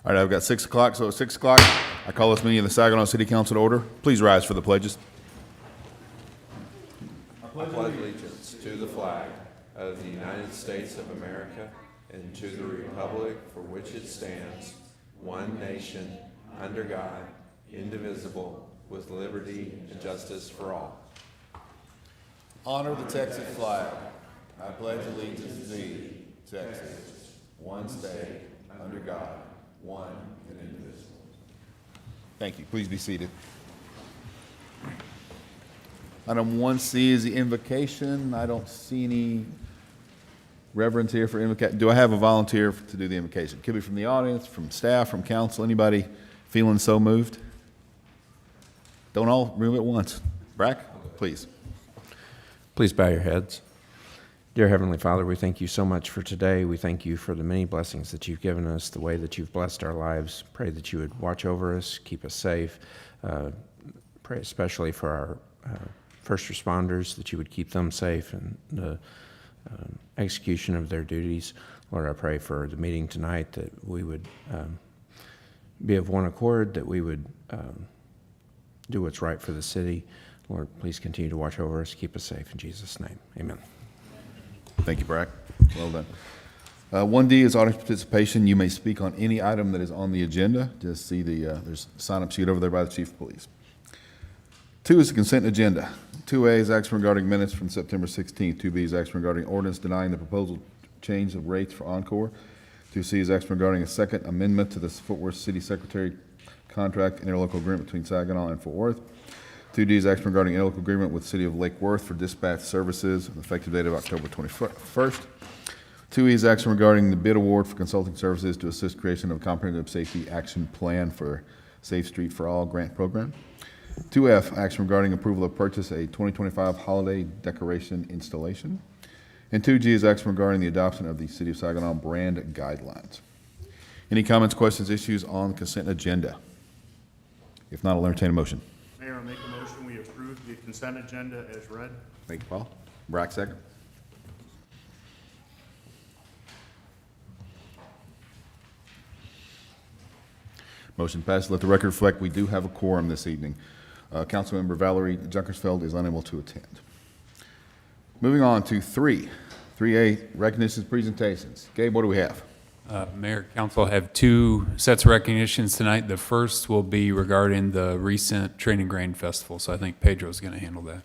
All right, I've got 6 o'clock, so at 6 o'clock, I call this meeting of the Saginaw City Council to order. Please rise for the pledges. I pledge allegiance to the flag of the United States of America and to the republic for which it stands, one nation, under God, indivisible, with liberty and justice for all. Honor the Texas flag. I pledge allegiance to thee, Texas, one state, under God, one and indivisible. Thank you. Please be seated. Item 1C is the invocation. I don't see any reverends here for invocation. Do I have a volunteer to do the invocation? Could be from the audience, from staff, from council. Anybody feeling so moved? Don't all move at once. Brack, please. Please bow your heads. Dear Heavenly Father, we thank you so much for today. We thank you for the many blessings that you've given us, the way that you've blessed our lives. Pray that you would watch over us, keep us safe. Pray especially for our first responders, that you would keep them safe in the execution of their duties. Lord, I pray for the meeting tonight that we would be of one accord, that we would do what's right for the city. Lord, please continue to watch over us, keep us safe. In Jesus' name, amen. Thank you, Brack. Well done. 1D is audience participation. You may speak on any item that is on the agenda. Just see there's a sign-up sheet over there by the chief of police. 2 is the consent agenda. 2A is action regarding minutes from September 16th. 2B is action regarding ordinance denying the proposal change of rates for Encore. 2C is action regarding a second amendment to the Fort Worth City Secretary contract interlocal agreement between Saginaw and Fort Worth. 2D is action regarding interlocal agreement with City of Lake Worth for dispatch services, effective date of October 21st. 2E is action regarding the bid award for consulting services to assist creation of a comprehensive safety action plan for Safe Street for All grant program. 2F, action regarding approval of purchase a 2025 holiday decoration installation. And 2G is action regarding the adoption of the City of Saginaw brand guidelines. Any comments, questions, issues on the consent agenda? If not, I'll entertain a motion. Mayor, I make a motion we approve the consent agenda as read. Thank you, Paul. Brack, second. Motion passed. Let the record reflect we do have a quorum this evening. Councilmember Valerie Junkersfeld is unable to attend. Moving on to 3A, recognitions, presentations. Gabe, what do we have? Mayor, Council, have 2 sets of recognitions tonight. The first will be regarding the recent Training Grain Festival, so I think Pedro's going to handle that.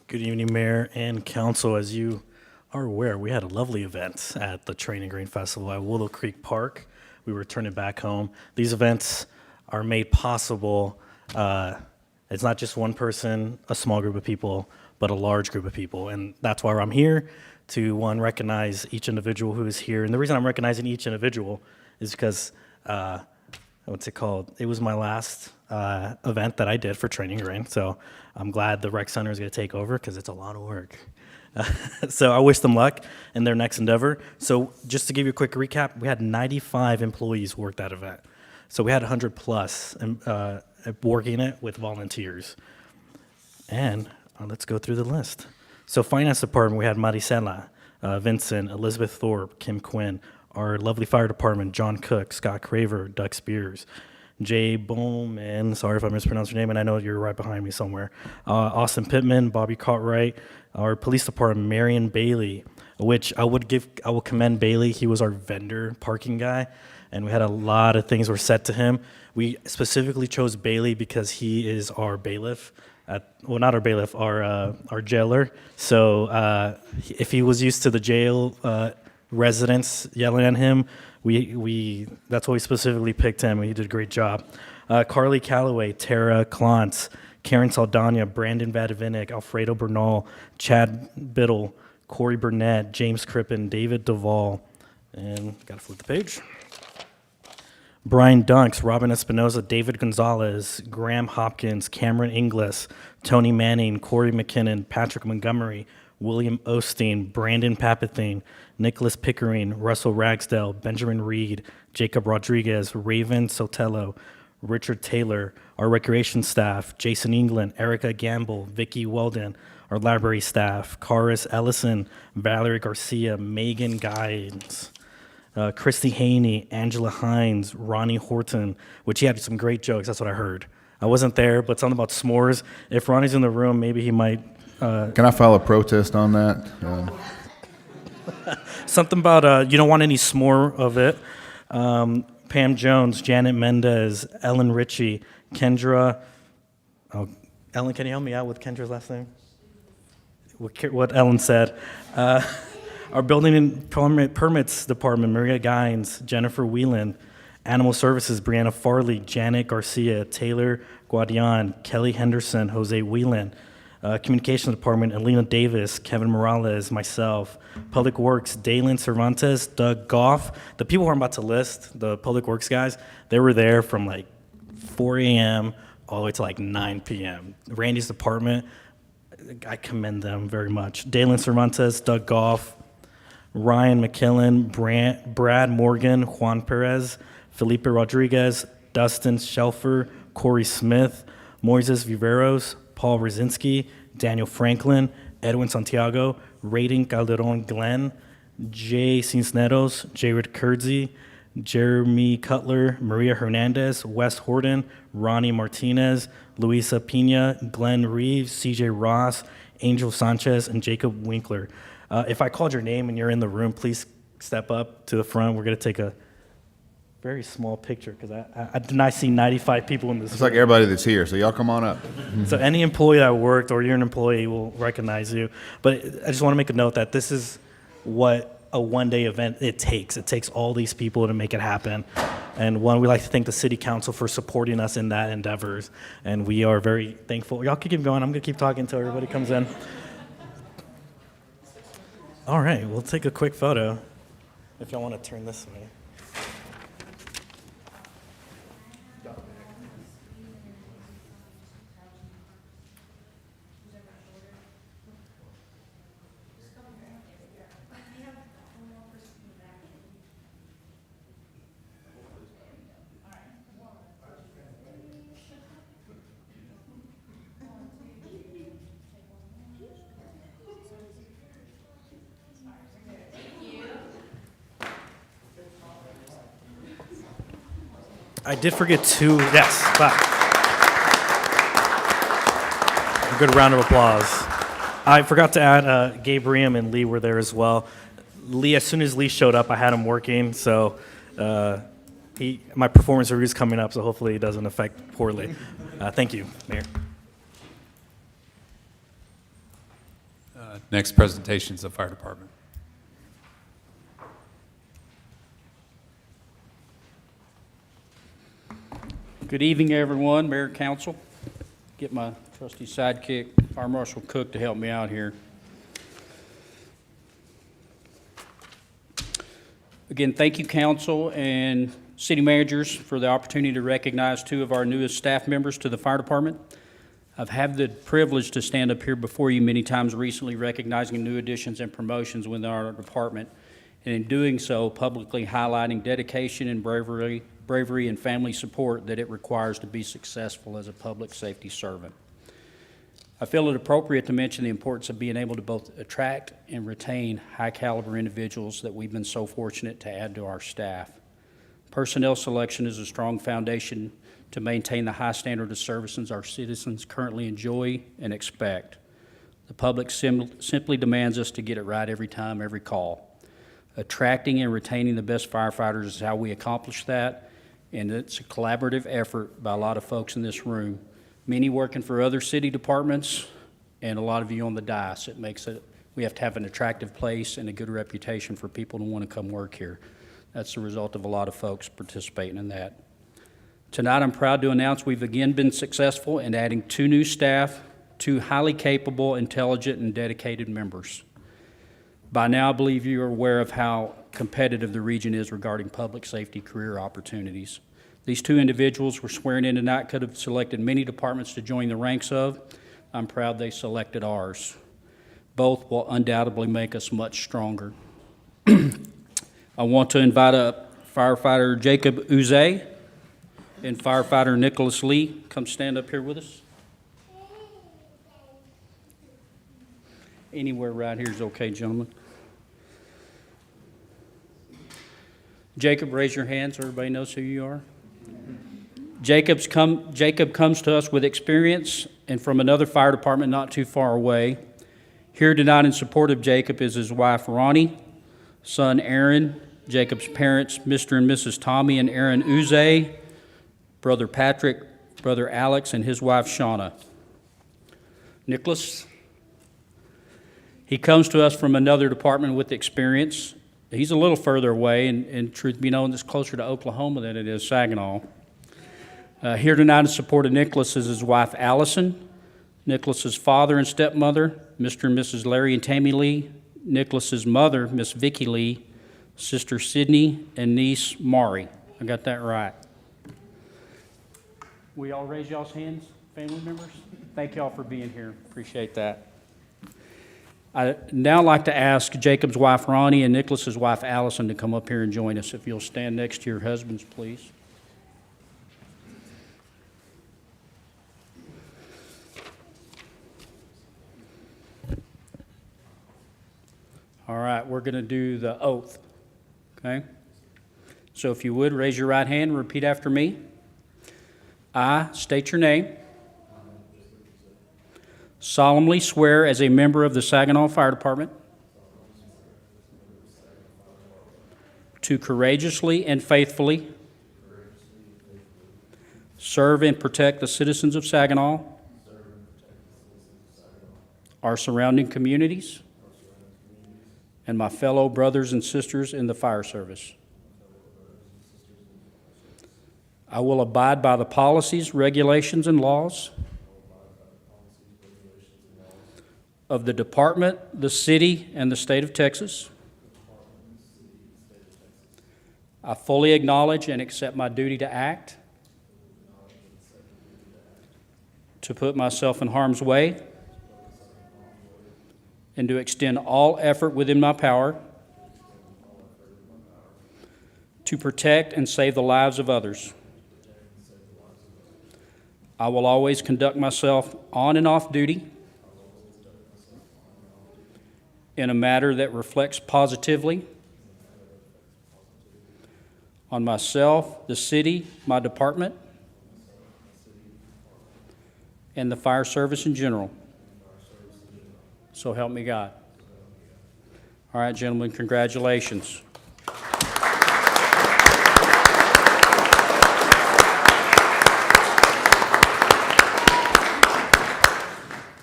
Good evening, Mayor and Council. As you are aware, we had a lovely event at the Training Grain Festival at Willow Creek Park. We returned back home. These events are made possible. It's not just one person, a small group of people, but a large group of people. And that's why I'm here to, one, recognize each individual who is here. And the reason I'm recognizing each individual is because, what's it called? It was my last event that I did for Training Grain. So I'm glad the rec center is going to take over because it's a lot of work. So I wish them luck in their next endeavor. So just to give you a quick recap, we had 95 employees work that event. So we had 100 plus working it with volunteers. And let's go through the list. So finance department, we had Maricela, Vincent, Elizabeth Thorpe, Kim Quinn. Our lovely fire department, John Cook, Scott Craver, Doug Spears, Jay Bowman, sorry if I mispronounced your name, and I know you're right behind me somewhere. Austin Pittman, Bobby Cartwright. Our police department, Marion Bailey, which I will commend Bailey. He was our vendor parking guy, and we had a lot of things were said to him. We specifically chose Bailey because he is our bailiff. Not our bailiff, our jailer. So if he was used to the jail residents yelling at him, that's why we specifically picked him. He did a great job. Carly Calloway, Tara Klontz, Karen Saldana, Brandon Vadavinick, Alfredo Bernal, Chad Biddle, Corey Burnett, James Crippen, David Duvall, and gotta flip the page. Brian Dunks, Robin Espinoza, David Gonzalez, Graham Hopkins, Cameron Inglis, Tony Manning, Corey McKinnon, Patrick Montgomery, William Osteen, Brandon Papithane, Nicholas Pickering, Russell Ragsdale, Benjamin Reed, Jacob Rodriguez, Raven Sotelo, Richard Taylor, our recreation staff, Jason England, Erica Gamble, Vicky Weldon, our library staff, Karis Ellison, Valerie Garcia, Megan Guines, Christy Haney, Angela Hines, Ronnie Horton, which he had some great jokes, that's what I heard. I wasn't there, but something about s'mores. If Ronnie's in the room, maybe he might. Can I file a protest on that? Something about you don't want any s'more of it. Pam Jones, Janet Mendez, Ellen Ritchie, Kendra. Oh, Ellen, can you help me out with Kendra's last name? What Ellen said. Our building and permits department, Maria Guines, Jennifer Whelan. Animal Services, Brianna Farley, Janet Garcia, Taylor Guadian, Kelly Henderson, Jose Whelan. Communications Department, Alina Davis, Kevin Morales, myself. Public Works, Dalen Cervantes, Doug Goff. The people who I'm about to list, the Public Works guys, they were there from like 4 a.m. all the way to like 9 p.m. Randy's department, I commend them very much. Dalen Cervantes, Doug Goff, Ryan McKillen, Brad Morgan, Juan Perez, Felipe Rodriguez, Dustin Shelfer, Corey Smith, Moises Viveros, Paul Rosinski, Daniel Franklin, Edwin Santiago, Raiden Calderon Glenn, Jay Cisneros, Jared Kurdzie, Jeremy Cutler, Maria Hernandez, Wes Horton, Ronnie Martinez, Luisa Pina, Glenn Reeves, CJ Ross, Angel Sanchez, and Jacob Winkler. If I called your name and you're in the room, please step up to the front. We're going to take a very small picture because I did not see 95 people in this It's room. like everybody that's here, so y'all come on up. So any employee that worked or you're an employee will recognize you. But I just want to make a note that this is what a one-day event it takes. It takes all these people to make it happen. And one, we like to thank the city council for supporting us in that endeavors. And we are very thankful. Y'all can keep going. I'm going to keep talking until everybody comes in. All right, we'll take a quick photo if y'all want to turn this way. I did forget two. Yes, clap. A good round of applause. I forgot to add Gabe Ream and Lee were there as well. Lee, as soon as Lee showed up, I had him working, so my performance review is coming up, so hopefully it doesn't affect poorly. Thank you, Mayor. Next presentation is the fire department. Good evening, everyone, Mayor, Council. Get my trusty sidekick, Fire Marshal Cook, to help me out here. Again, thank you, Council and City Managers, for the opportunity to recognize two of our newest staff members to the Fire Department. I've had the privilege to stand up here before you many times recently, recognizing new additions and promotions within our department, and in doing so, publicly highlighting dedication and bravery and family support that it requires to be successful as a public safety servant. I feel it appropriate to mention the importance of being able to both attract and retain high-caliber individuals that we've been so fortunate to add to our staff. Personnel selection is a strong foundation to maintain the high standard of services our citizens currently enjoy and expect. The public simply demands us to get it right every time, every call. Attracting and retaining the best firefighters is how we accomplish that, and it's a collaborative effort by a lot of folks in this room, many working for other city departments, and a lot of you on the dais. It makes it, we have to have an attractive place and a good reputation for people to want to come work here. That's the result of a lot of folks participating in that. Tonight, I'm proud to announce we've again been successful in adding two new staff, two highly capable, intelligent, and dedicated members. By now, I believe you are aware of how competitive the region is regarding public safety career opportunities. These two individuals were swearing in tonight, could have selected many departments to join the ranks of. I'm proud they selected ours. Both will undoubtedly make us much stronger. I want to invite up firefighter Jacob Uze and firefighter Nicholas Lee. Come stand up here with us. Anywhere right here is okay, gentlemen. Jacob, raise your hand so everybody knows who you are. Jacob comes to us with experience and from another fire department not too far away. Here tonight in support of Jacob is his wife Ronnie, son Aaron, Jacob's parents Mr. and Mrs. Tommy and Aaron Uze, brother Patrick, brother Alex, and his wife Shauna. Nicholas, he comes to us from another department with experience. He's a little further away, and truth be known, it's closer to Oklahoma than it is Saginaw. Here tonight in support of Nicholas is his wife Allison, Nicholas's father and stepmother, Mr. and Mrs. Larry and Tammy Lee, Nicholas's mother, Miss Vicky Lee, sister Sydney, and niece Mari. I got that right. We all raise y'all's hands, family members? Thank y'all for being here. Appreciate that. I'd now like to ask Jacob's wife Ronnie and Nicholas's wife Allison to come up here and join us. If you'll stand next to your husbands, please. All right, we're going to do the oath, okay? So if you would, raise your right hand and repeat after me. I state your name. Solemnly swear as a member of the Saginaw Fire Department to courageously and faithfully serve and protect the citizens of Saginaw, our surrounding communities, and my fellow brothers and sisters in the fire service. I will abide by the policies, regulations, and laws of the department, the city, and the state of Texas. I fully acknowledge and accept my duty to act, to put myself in harm's way, and to extend all effort within my power to protect and save the lives of others. I will always conduct myself on and off duty in a manner that reflects positively on myself, the city, my department, and the fire service in general. So help me God. All right, gentlemen, congratulations.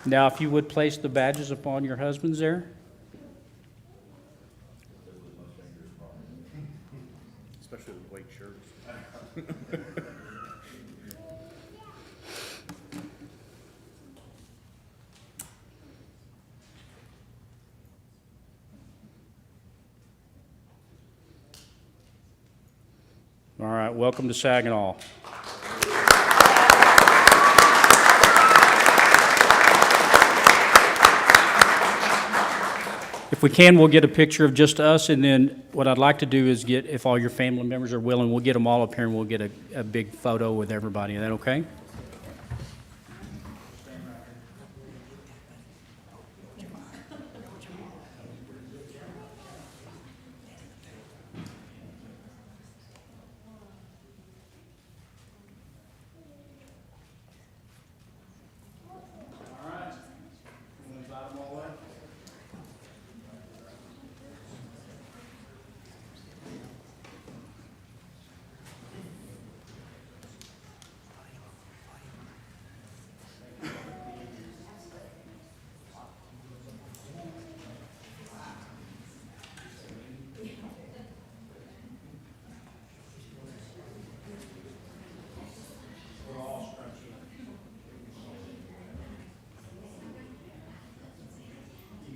Now, if you would place the badges upon your husbands there. Especially with white shirts. All right, welcome to Saginaw. If we can, we'll get a picture of just us, and then what I'd like to do is get, if all your family members are willing, we'll get them all up here and we'll get a big photo with everybody. Is that okay?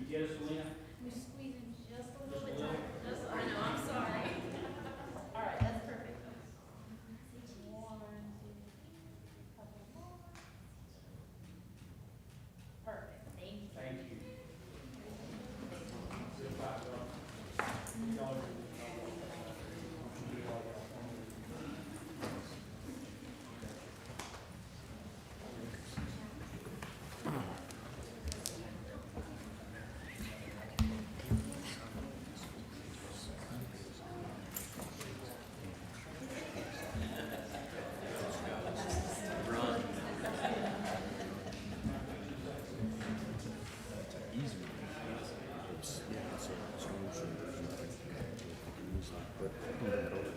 Yes, Lena? You're squeezing just a little bit tight. Just, I know, I'm sorry. All right, that's perfect. One, two, couple more. Perfect, thank you. Thank you.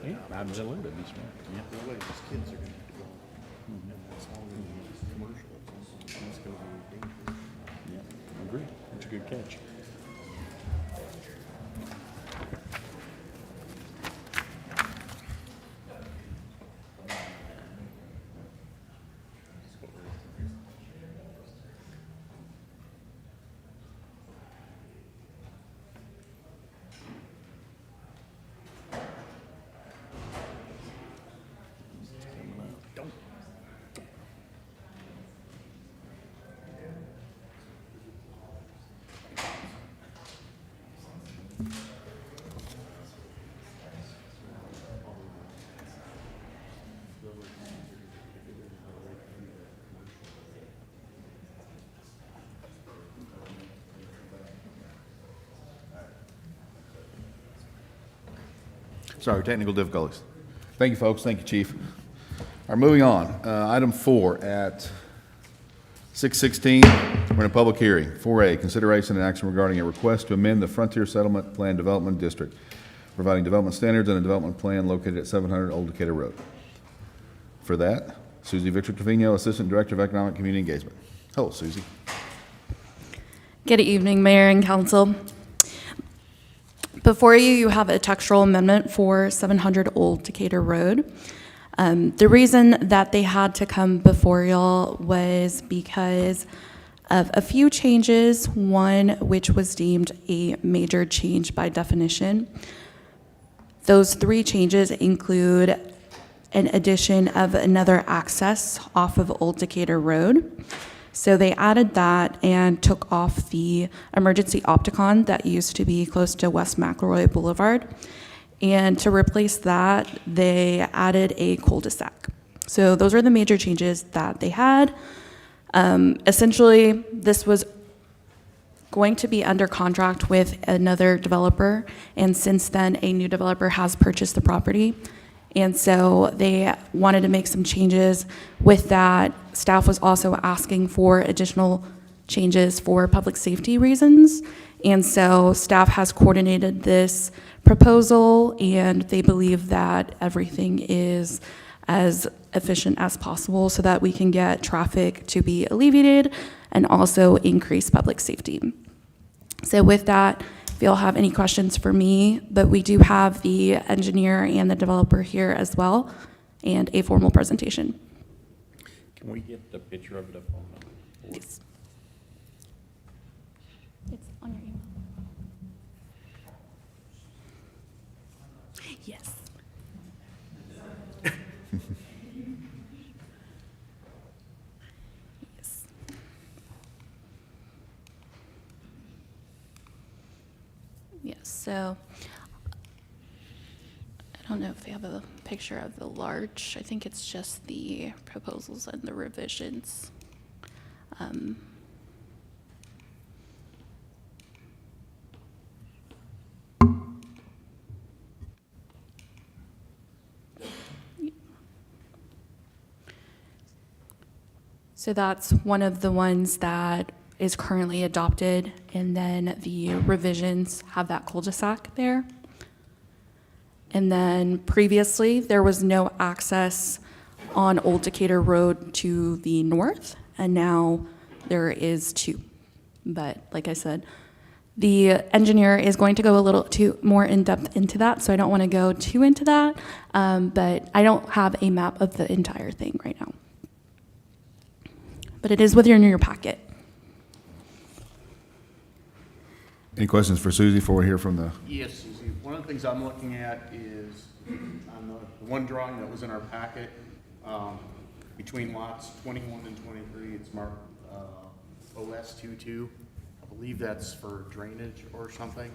Yeah, absolutely. That's right. Yeah, I agree. That's a good catch. Sorry, technical difficulties. Thank you, folks. Thank you, Chief. All right, moving on. Item 4 at 6:16, we're in a public hearing. 4A, consideration and action regarding a request to amend the Frontier Settlement Plan Development District, providing development standards and a development plan located at 700 Old Decatur Road. For that, Susie Victor Trevino, Assistant Director of Economic Community Engagement. Hello, Susie. Good evening, Mayor and Council. Before you, you have a textual amendment for 700 Old Decatur Road. The reason that they had to come before y'all was because of a few changes, one which was deemed a major change by definition. Those 3 changes include an addition of another access off of Old Decatur Road. So they added that and took off the emergency Opticon that used to be close to West McElroy Boulevard. And to replace that, they added a cul-de-sac. So those are the major changes that they had. Essentially, this was going to be under contract with another developer, and since then, a new developer has purchased the property. And so they wanted to make some changes with that. Staff was also asking for additional changes for public safety reasons. And so staff has coordinated this proposal, and they believe that everything is as efficient as possible so that we can get traffic to be alleviated and also increase public safety. So with that, if y'all have any questions for me, but we do have the engineer and the developer here as well, and a formal presentation. Can we get the picture of it up on the board? Yes. It's on your email. Yes. Yes. Yes, so I don't know if they have a picture of the large. I think it's just the proposals and the revisions. So that's one of the ones that is currently adopted, and then the revisions have that cul-de-sac there. And then previously, there was no access on Old Decatur Road to the north, and now there is 2. But like I said, the engineer is going to go a little too more in depth into that, so I don't want to go too into that. But I don't have a map of the entire thing right now. But it is within your packet. Any questions for Susie before we hear from the, Yes, Susie. One of the things I'm looking at is on the one drawing that was in our packet, between lots 21 and 23, it's marked OS22. I believe that's for drainage or something.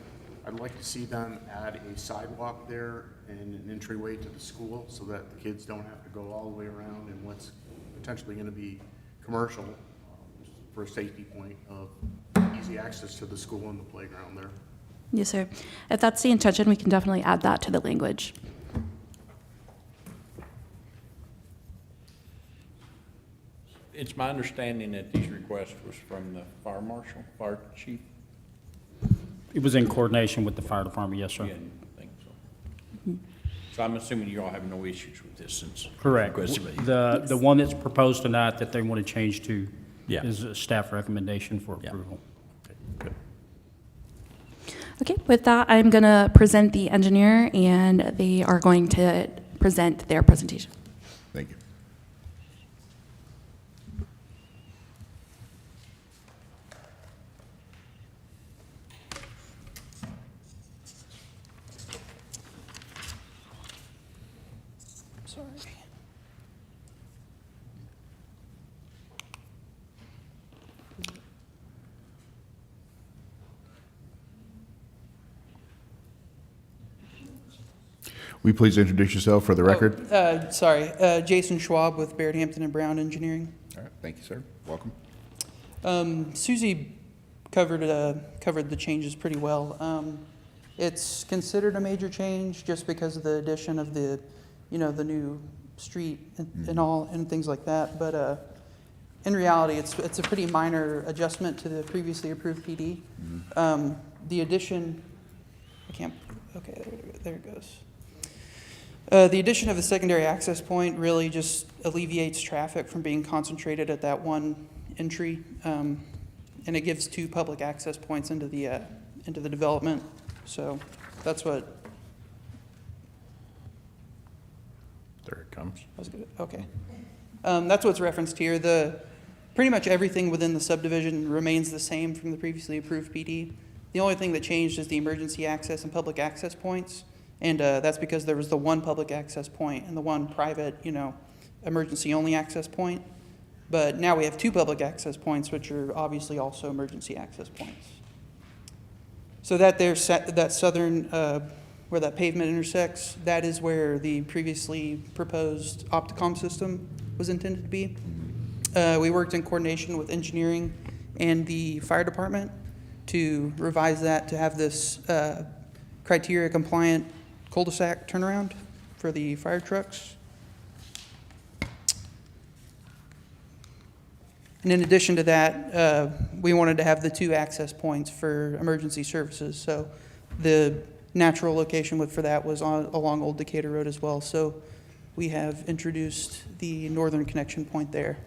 I'd like to see them add a sidewalk there and an entryway to the school so that the kids don't have to go all the way around in what's potentially going to be commercial, for a safety point of easy access to the school and the playground there. Yes, sir. If that's the intention, we can definitely add that to the language. It's my understanding that these requests was from the fire marshal, fire chief. It was in coordination with the fire department, yes, sir. Yeah, I think so. So I'm assuming you all have no issues with this since. Correct. requested. The one that's proposed tonight that they want to change to Yeah. is a staff recommendation for Yeah. approval. Good. Okay, with that, I'm going to present the engineer, and they are going to present their presentation. Thank you. Sorry. Will you please introduce yourself for the record? Jason Schwab with Baird Hampton and Brown Engineering. All right, thank you, sir. Welcome. Susie covered the changes pretty well. It's considered a major change just because of the addition of the new street and all, and things like that. But in reality, it's a pretty minor adjustment to the previously approved PD. The addition, there it goes. The addition of the secondary access point really just alleviates traffic from being concentrated at that one entry, and it gives 2 public access points into the development. So that's what There it comes. I was good. Okay, that's what's referenced here. Pretty much everything within the subdivision remains the same from the previously approved PD. The only thing that changed is the emergency access and public access points. And that's because there was the one public access point and the one private, emergency only access point. But now we have 2 public access points, which are obviously also emergency access points. So that southern, where that pavement intersects, that is where the previously proposed Opticom system was intended to be. We worked in coordination with engineering and the fire department to revise that to have this criteria compliant cul-de-sac turnaround for the fire trucks. And in addition to that, we wanted to have the 2 access points for emergency services. So the natural location for that was along Old Decatur Road as well. So we have introduced the northern connection point there.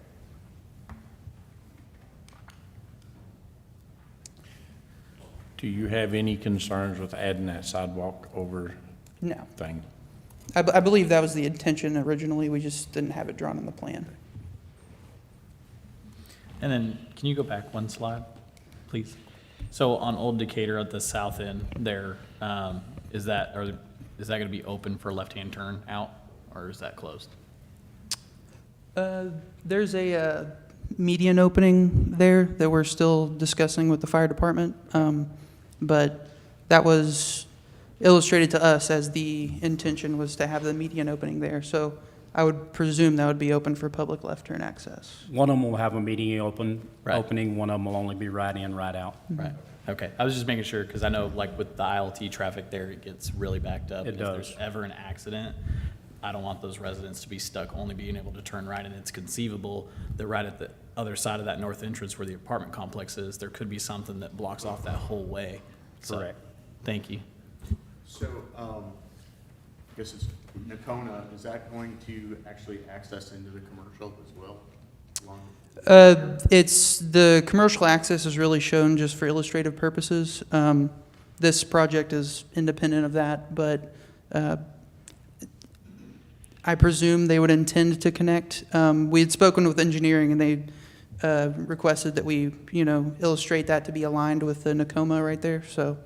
Do you have any concerns with adding that sidewalk over No. thing? I believe that was the intention originally. We just didn't have it drawn in the plan. And then, can you go back one slide, please? So on Old Decatur at the south end there, is that gonna be open for left-hand turn out, or is that closed? There's a median opening there that we're still discussing with the fire department. But that was illustrated to us as the intention was to have the median opening there. So I would presume that would be open for public left turn access. One of them will have a median Right. opening, one of them will only be right in, right out. Right, okay. I was just making sure, because I know like with the ILT traffic there, it gets really backed up. It And does. If there's ever an accident, I don't want those residents to be stuck only being able to turn right. And it's conceivable that right at the other side of that north entrance where the apartment complex is, there could be something that blocks off that whole way. So, Correct. Thank you. So, I guess it's Nakona, is that going to actually access into the commercial as well? It's the commercial access is really shown just for illustrative purposes. This project is independent of that, but I presume they would intend to connect. We had spoken with engineering, and they requested that we, illustrate that to be aligned with the Nakoma right there. So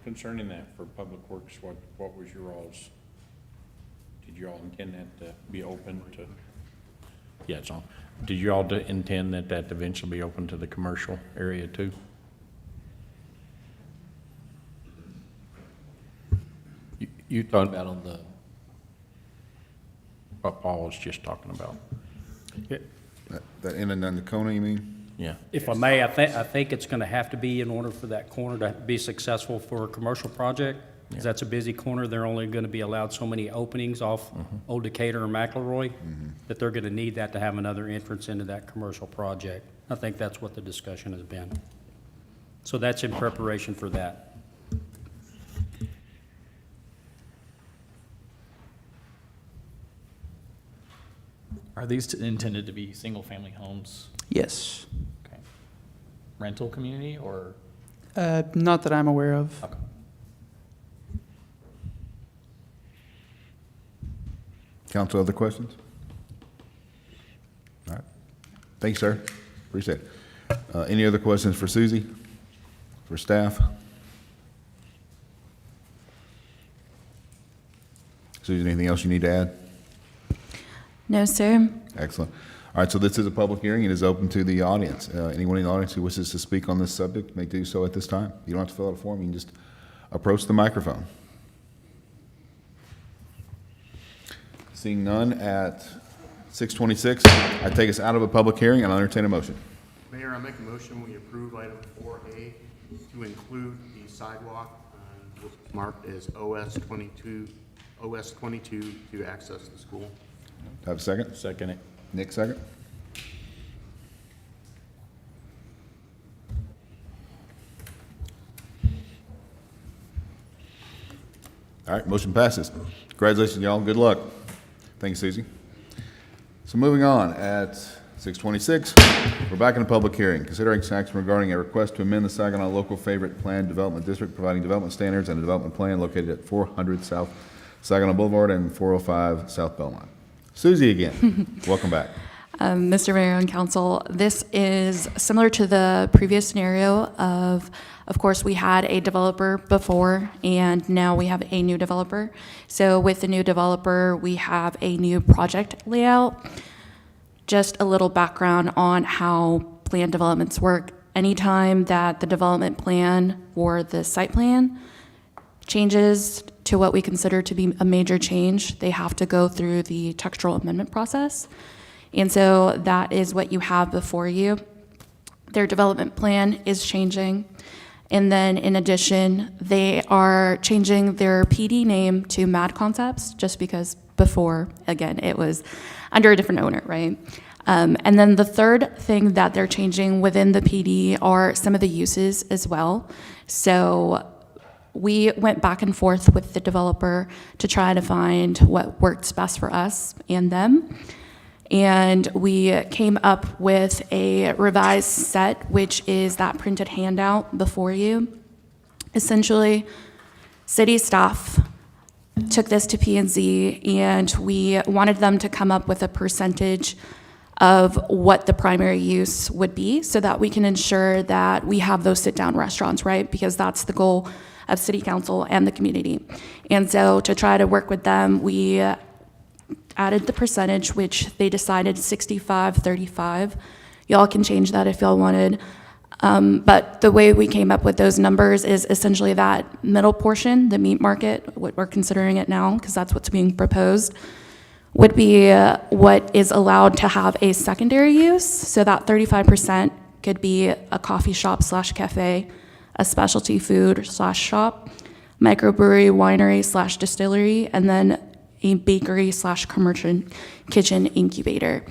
Concerning that for Public Works, what was your all's, did you all intend that to be open to? Yeah, it's on. Did you all intend that eventually be open to the commercial area too? You thought about on the, what Paul was just talking about. That in and Nakona, you mean? Yeah. If I may, I think it's going to have to be in order for that corner to be successful for a commercial project, because that's a busy corner. They're only going to be allowed so many openings off Old Decatur or McElroy, that they're going to need that to have another entrance into that commercial project. I think that's what the discussion has been. So that's in preparation for that. Are these intended to be single-family homes? Yes. Okay. Rental community or? Not that I'm aware of. Okay. Council, other questions? All right. Thanks, sir. Appreciate it. Any other questions for Susie? For staff? Susie, anything else you need to add? No, sir. Excellent. All right, so this is a public hearing. It is open to the audience. Anyone in the audience who wishes to speak on this subject may do so at this time. You don't have to fill out a form. You can just approach the microphone. Seeing none at 6:26, I take us out of a public hearing and I'll entertain a motion. Mayor, I make a motion, we approve item 4A to include the sidewalk marked as OS 22 to access the school. Have a second? Second it. Nick, second? All right, motion passes. Congratulations, y'all. Good luck. Thank you, Susie. So moving on, at 6:26, we're back in a public hearing. Considering action regarding a request to amend the Saginaw Local Favorite Plan Development District, providing development standards and a development plan located at 400 South Saginaw Boulevard and 405 South Belmont. Susie again. Welcome back. Mr. Mayor and Council, this is similar to the previous scenario of course, we had a developer before, and now we have a new developer. So with the new developer, we have a new project layout. Just a little background on how plan developments work. Anytime that the development plan or the site plan changes to what we consider to be a major change, they have to go through the textual amendment process. And so that is what you have before you. Their development plan is changing. And then in addition, they are changing their PD name to Mad Concepts, just because before, again, it was under a different owner, right? And then the third thing that they're changing within the PD are some of the uses as well. So we went back and forth with the developer to try to find what works best for us and them. And we came up with a revised set, which is that printed handout before you. Essentially, city staff took this to P&Z, and we wanted them to come up with a percentage of what the primary use would be so that we can ensure that we have those sit-down restaurants, right? Because that's the goal of city council and the community. And so to try to work with them, we added the percentage, which they decided 65-35. Y'all can change that if y'all wanted. But the way we came up with those numbers is essentially that middle portion, the meat market, what we're considering it now, because that's what's being proposed, would be what is allowed to have a secondary use. So that 35% could be a coffee shop / cafe, a specialty food / shop, microbrewery, winery / distillery, and then a bakery / commercial kitchen incubator.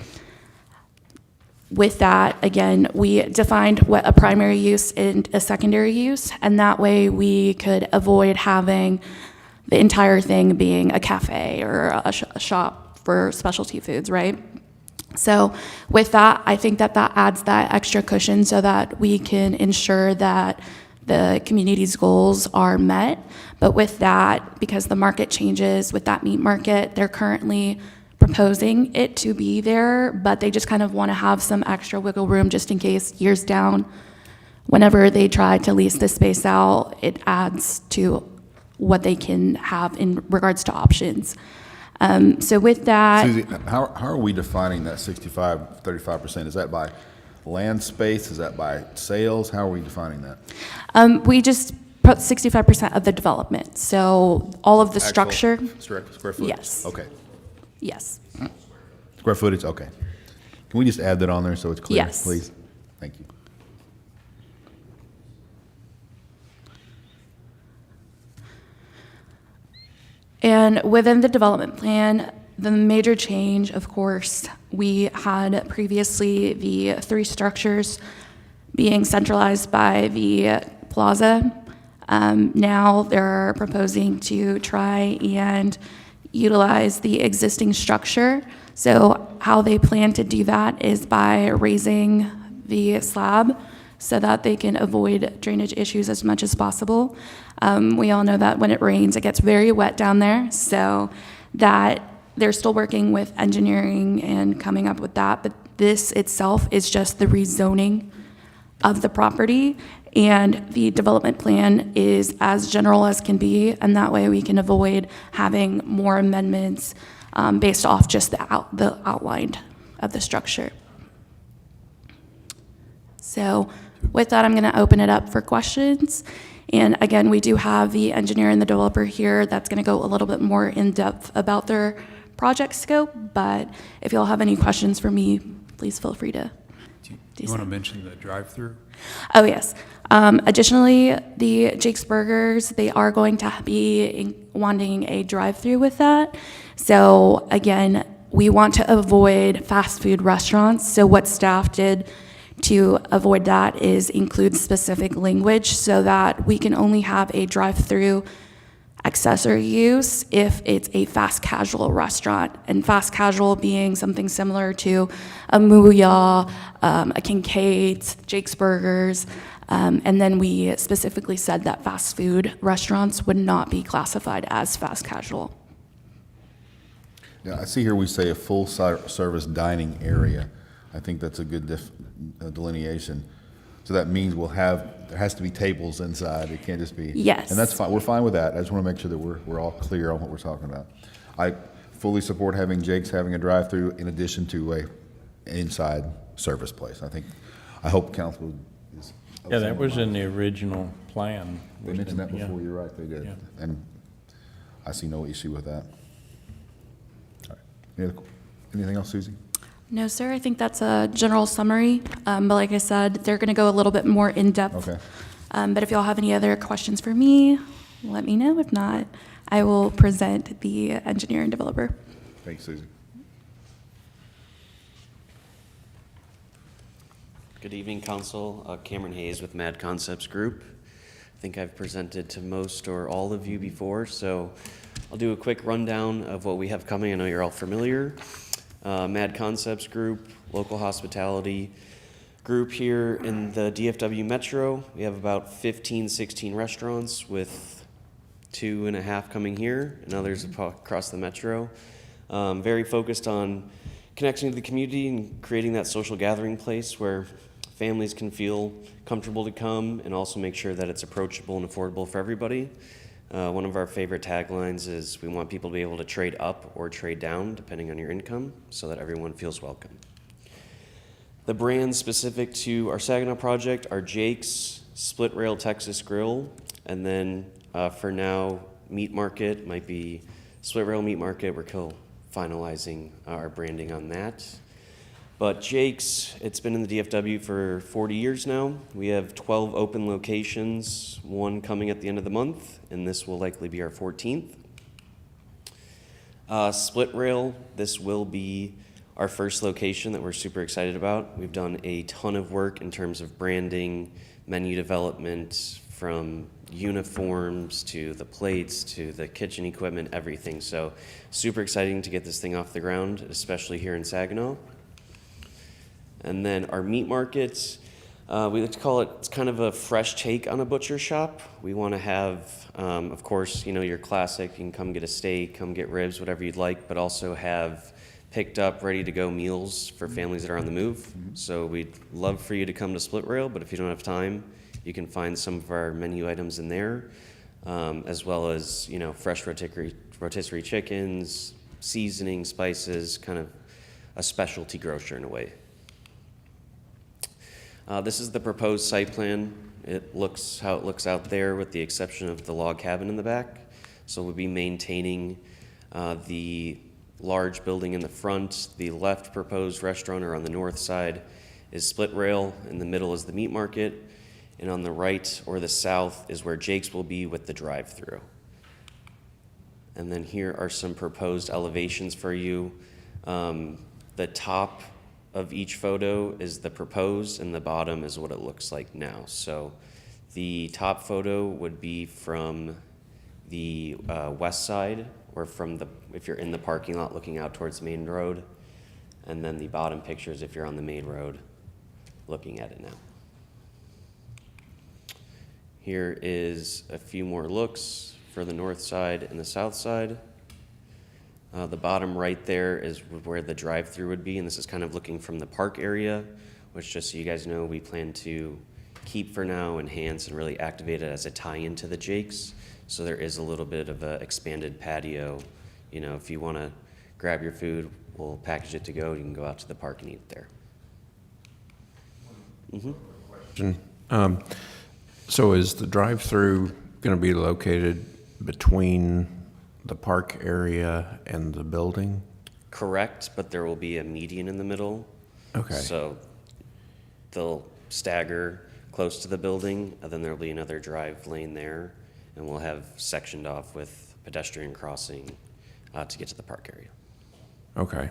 With that, again, we defined what a primary use and a secondary use, and that way we could avoid having the entire thing being a cafe or a shop for specialty foods, right? So with that, I think that that adds that extra cushion so that we can ensure that the community's goals are met. But with that, because the market changes with that meat market, they're currently proposing it to be there, but they just kind of want to have some extra wiggle room just in case years down, whenever they try to lease this space out, it adds to what they can have in regards to options. So with that, Susie, how are we defining that 65-35%? Is that by land space? Is that by sales? How are we defining that? we just put 65% of the development. So all of the structure, Square footage? Yes. Okay. yes. Square footage, okay. Can we just add that on there so it's clear, Yes. please? Thank you. And within the development plan, the major change, of course, we had previously the 3 structures being centralized by the plaza. Now they're proposing to try and utilize the existing structure. So how they plan to do that is by raising the slab so that they can avoid drainage issues as much as possible. We all know that when it rains, it gets very wet down there, so that they're still working with engineering and coming up with that, but this itself is just the rezoning of the property, and the development plan is as general as can be, and that way we can avoid having more amendments based off just the outline of the structure. So with that, I'm going to open it up for questions. And again, we do have the engineer and the developer here that's going to go a little bit more in depth about their project scope, but if y'all have any questions for me, please feel free to Do you want to so. mention the drive-through? Oh, yes. Additionally, the Jake's Burgers, they are going to be wanting a drive-through with that. So again, we want to avoid fast food restaurants. So what staff did to avoid that is include specific language so that we can only have a drive-through accessory use if it's a fast casual restaurant, and fast casual being something similar to a Mooyah, a Kincaid's, Jake's Burgers, and then we specifically said that fast food restaurants would not be classified as fast casual. Yeah, I see here we say a full-service dining area. I think that's a good delineation. So that means there has to be tables inside. It can't just be. Yes. And that's fine. We're fine with that. I just want to make sure that we're all clear on what we're talking about. I fully support having Jake's having a drive-through in addition to a inside service place. I hope council is. Yeah, that was in the original plan. They mentioned that Yeah. before. You're right, they did. Yeah. And I see no issue with that. All right. Anything else, Susie? No, sir, I think that's a general summary, but like I said, they're going to go a little bit more in-depth. Okay. But if y'all have any other questions for me, let me know. If not, I will present the engineer and developer. Thanks, Susie. Good evening, Council. Cameron Hayes with Mad Concepts Group. I think I've presented to most or all of you before, so I'll do a quick rundown of what we have coming. I know you're all familiar. Mad Concepts Group, local hospitality group here in the DFW Metro. We have about 15, 16 restaurants with 2.5 coming here and others across the Metro. Very focused on connecting to the community and creating that social gathering place where families can feel comfortable to come and also make sure that it's approachable and affordable for everybody. One of our favorite taglines is we want people to be able to trade up or trade down depending on your income so that everyone feels welcome. The brands specific to our Saginaw project are Jake's, Split Rail Texas Grill, and then for now, Meat Market might be Split Rail Meat Market. We're finalizing our branding on that. But Jake's, it's been in the DFW for 40 years now. We have 12 open locations, one coming at the end of the month, and this will likely be our 14th. Split Rail, this will be our first location that we're super excited about. We've done a ton of work in terms of branding, menu development, from uniforms to the plates to the kitchen equipment, everything. So super exciting to get this thing off the ground, especially here in Saginaw. And then our meat markets, we like to call it, it's kind of a fresh take on a butcher shop. We want to have, of course, your classic, you can come get a steak, come get ribs, whatever you'd like, but also have picked up, ready to go meals for families that are on the move. So we'd love for you to come to Split Rail, but if you don't have time, you can find some of our menu items in there, as well as, fresh rotisserie chickens, seasoning, spices, kind of a specialty grocer in a way. This is the proposed site plan. It looks how it looks out there with the exception of the log cabin in the back. So we'll be maintaining the large building in the front. The left proposed restaurant, or on the north side, is Split Rail. In the middle is the meat market. And on the right or the south is where Jake's will be with the drive-through. And then here are some proposed elevations for you. The top of each photo is the proposed, and the bottom is what it looks like now. So the top photo would be from the west side, or from if you're in the parking lot looking out towards Main Road. And then the bottom picture is if you're on the main road looking at it now. Here is a few more looks for the north side and the south side. The bottom right there is where the drive-through would be, and this is kind of looking from the park area, which, just so you guys know, we plan to keep for now, enhance, and really activate it as a tie-in to the Jake's. So there is a little bit of an expanded patio. You know, if you want to grab your food, we'll package it to go. You can go out to the park and eat it there. So is the drive-through going to be located between the park area and the building? Correct, but there will be a median in the middle. Okay. So they'll stagger close to the building, and then there'll be another drive lane there, and we'll have sectioned off with pedestrian crossing to get to the park area. Okay.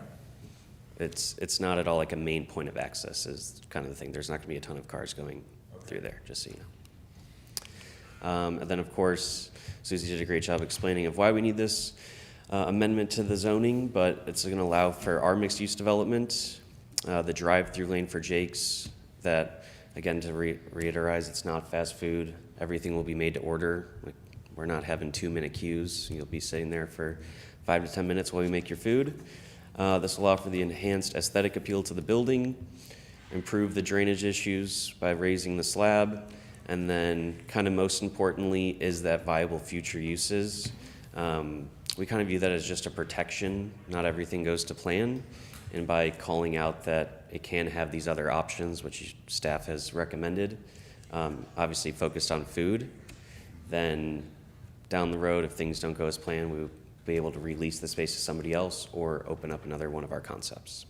It's not at all like a main point of access is kind of the thing. There's not going to be a ton of cars going through there, just so you know. And then, of course, Susie did a great job explaining of why we need this amendment to the zoning, but it's going to allow for our mixed-use development, the drive-through lane for Jake's, that, again, to reiterate, it's not fast food. Everything will be made to order. Like, we're not having 2-minute queues. You'll be sitting there for 5 to 10 minutes while we make your food. This will offer the enhanced aesthetic appeal to the building, improve the drainage issues by raising the slab, and then kind of most importantly is that viable future uses. We kind of view that as just a protection. Not everything goes to plan. And by calling out that it can have these other options, which staff has recommended, obviously focused on food, then down the road, if things don't go as planned, we will be able to release the space to somebody else or open up another one of our concepts.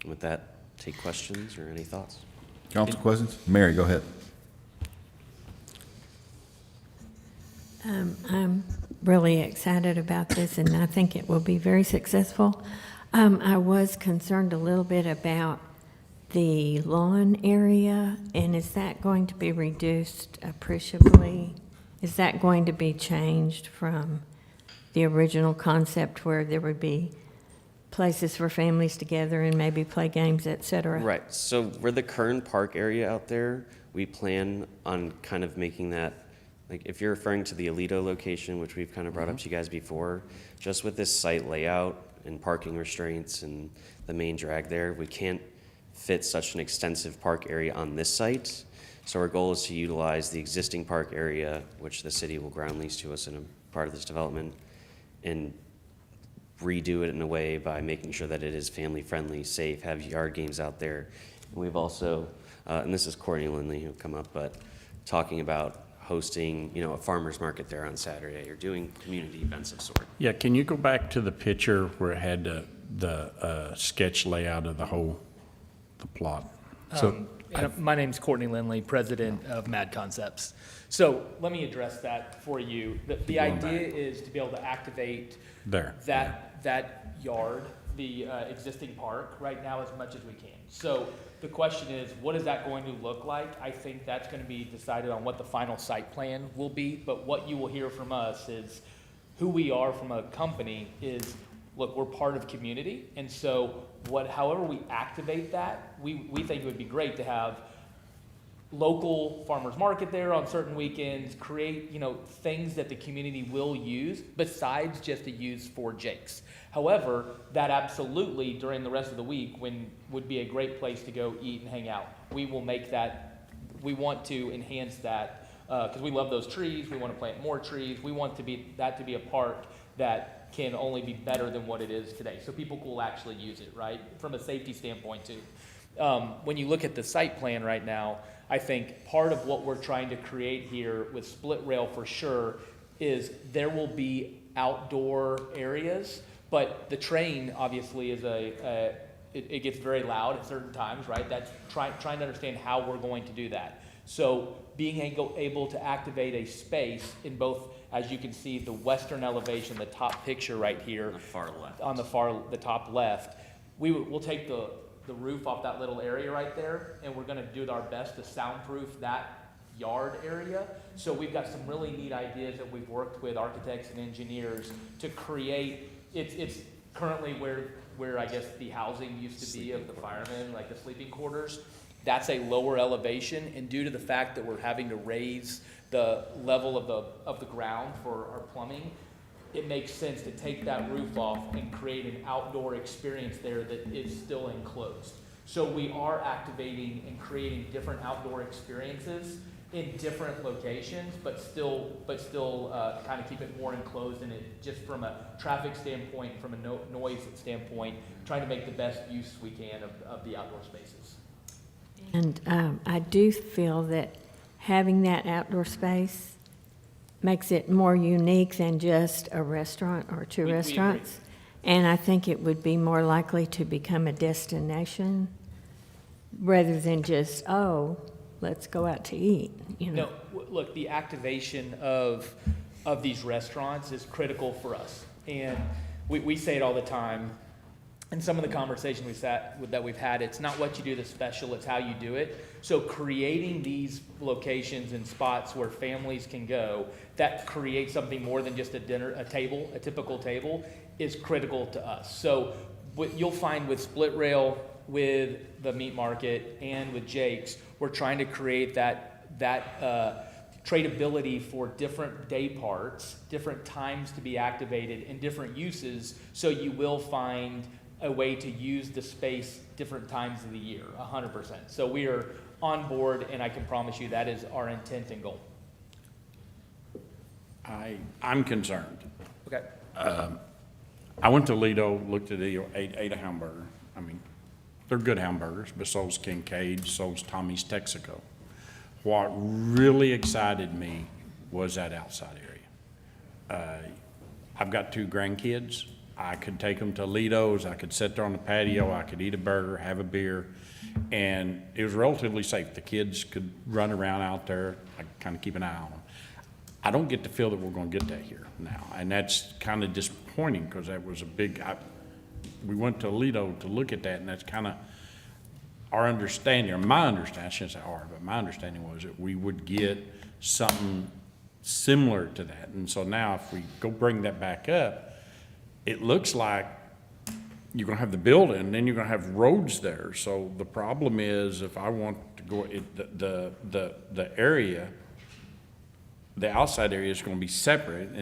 With that, take questions or any thoughts? Council questions? Mary, go ahead. I'm really excited about this, and I think it will be very successful. I was concerned a little bit about the lawn area, and is that going to be reduced appreciably? Is that going to be changed from the original concept where there would be places for families together and maybe play games, et cetera? Right. So where the current park area out there, we plan on kind of making that, like if you're referring to the Alito location, which we've kind of brought up to you guys before, just with this site layout and parking restraints and the main drag there, we can't fit such an extensive park area on this site. So our goal is to utilize the existing park area, which the city will ground lease to us in a part of this development, and redo it in a way by making sure that it is family-friendly, safe, have yard games out there. And we've also, and this is Courtney Lindley who'll come up, but talking about hosting, you know, a farmer's market there on Saturday or doing community events of sort. Yeah, can you go back to the picture where it had the sketch layout of the whole, the plot? So my name's Courtney Lindley, president of Mad Concepts. So let me address that for you. The idea is to be able to activate there. that yard, the existing park, right now as much as we can. So the question is, what is that going to look like? I think that's going to be decided on what the final site plan will be. But what you will hear from us is who we are from a company is, look, we're part of community. And so however we activate that, we think it would be great to have local farmers market there on certain weekends, create, you know, things that the community will use besides just a use for Jake's. However, that absolutely during the rest of the week would be a great place to go eat and hang out. We will make that, we want to enhance that because we love those trees. We want to plant more trees. We want that to be a park that can only be better than what it is today. So people will actually use it, right? From a safety standpoint too. When you look at the site plan right now, I think part of what we're trying to create here with split rail for sure is there will be outdoor areas, but the train obviously is it gets very loud at certain times, right? That's trying to understand how we're going to do that. So being able to activate a space in both, as you can see, the western elevation, the top picture right here. On the far left. On the top left. We'll take the roof off that little area right there, and we're gonna do our best to soundproof that yard area. So we've got some really neat ideas that we've worked with architects and engineers to create. It's currently where I guess the housing used to be of the firemen, like the sleeping quarters, that's a lower elevation, and due to the fact that we're having to raise the level of the ground for our plumbing, it makes sense to take that roof off and create an outdoor experience there that is still enclosed. So we are activating and creating different outdoor experiences in different locations, but still kind of keep it more enclosed, and it just from a traffic standpoint, from a noise standpoint, trying to make the best use we can of the outdoor spaces. And I do feel that having that outdoor space makes it more unique than just a restaurant or two We agree. restaurants. And I think it would be more likely to become a destination rather than just, oh, let's go out to eat, you know. No, look, the activation of these restaurants is critical for us. And we say it all the time. In some of the conversations that we've had, it's not what you do that's special, it's how you do it. So creating these locations and spots where families can go that create something more than just a typical table, is critical to us. So what you'll find with Split Rail, with the meat market, and with Jake's, we're trying to create that tradability for different day parts, different times to be activated, and different uses, so you will find a way to use the space different times of the year, 100%. So we are on board, and I can promise you that is our intent and goal. I'm concerned. Okay. I went to Lido, looked at it, ate a hamburger. I mean, they're good hamburgers, but so's Kincaid, so's Tommy's Texaco. What really excited me was that outside area. I've got 2 grandkids. I could take them to Lido's, I could sit there on the patio, I could eat a burger, have a beer, and it was relatively safe. The kids could run around out there, I kind of keep an eye on them. I don't get the feel that we're gonna get that here now, and that's kind of disappointing, because that was a big, we went to Lido to look at that, and that's kind of our understanding, or my understanding, I shouldn't say our, but my understanding was that we would get something similar to that. And so now if we go bring that back up, it looks like you're gonna have the building, and then you're gonna have roads there. So the problem is, if I want to go, the area, the outside area is gonna be separate, and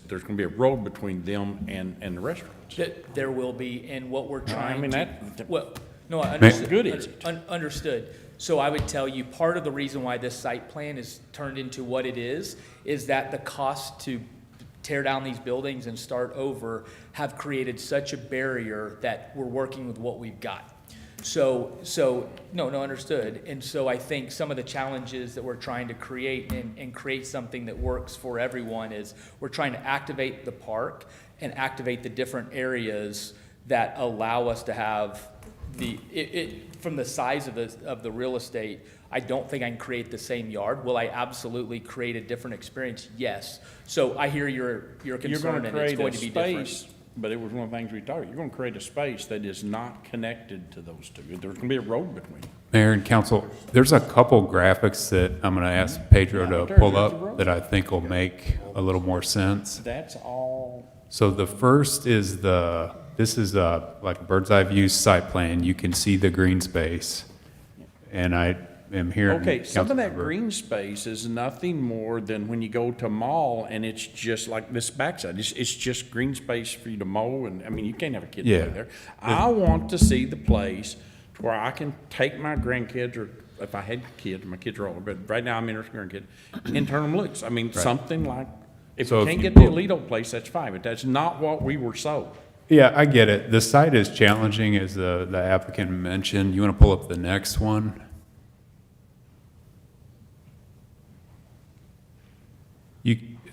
there's gonna be a road between them and the restaurants. There will be, and what we're trying I mean, to, that, well, no, I how understood. good is it? Understood. So I would tell you, part of the reason why this site plan is turned into what it is that the cost to tear down these buildings and start over have created such a barrier that we're working with what we've got. So, no, understood. And so I think some of the challenges that we're trying to create and create something that works for everyone is we're trying to activate the park and activate the different areas that allow us to have from the size of the real estate. I don't think I can create the same yard. Will I absolutely create a different experience? Yes. So I hear your concern, and it's going to be different. But it was one of the things we talked, you're gonna create a space that is not connected to those two. There's gonna be a road between them. Mayor and council, there's a couple graphics that I'm going to ask Pedro to pull up that I think will make a little more sense. That's all. So the first is this is like a bird's eye view site plan. You can see the green space. And I am hearing. Okay, some of that Councilmember- green space is nothing more than when you go to mall and it's just like this backside. It's just green space for you to mow, and, I mean, you can't have a kid Yeah. play there. I want to see the place to where I can take my grandkids, or if I had kids, my kids are older, but right now I'm interested in grandkids, and turn them loose. I mean, something like, if So you if can't you get the pull- Alito place, that's fine, but that's not what we were sold. Yeah, I get it. The site is challenging, as the applicant mentioned. You want to pull up the next one?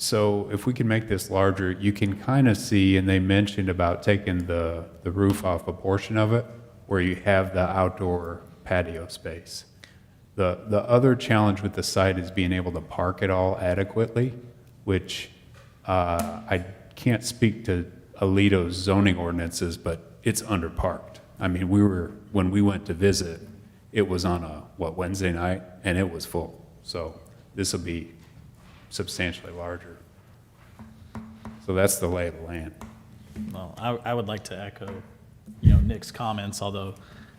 So if we can make this larger, you can kind of see, and they mentioned about taking the roof off a portion of it, where you have the outdoor patio space. The other challenge with the site is being able to park it all adequately, which I can't speak to Alito's zoning ordinances, but it's underparked. I mean, when we went to visit, it was on a, Wednesday night, and it was full. So this will be substantially larger. So that's the lay of the land. Well, I would like to echo, Nick's comments, although,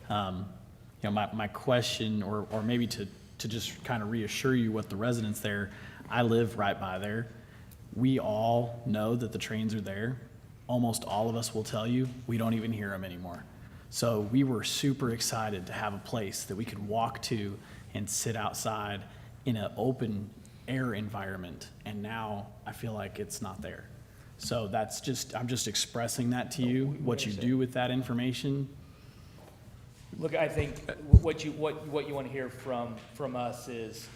my question, or maybe to just kind of reassure you what the residents there, I live right by there. We all know that the trains are there. Almost all of us will tell you, we don't even hear them anymore. So we were super excited to have a place that we could walk to and sit outside in an open air environment. And now I feel like it's not there. So I'm just expressing that to you. What you do with that information, Look, I think what you want to hear from us is,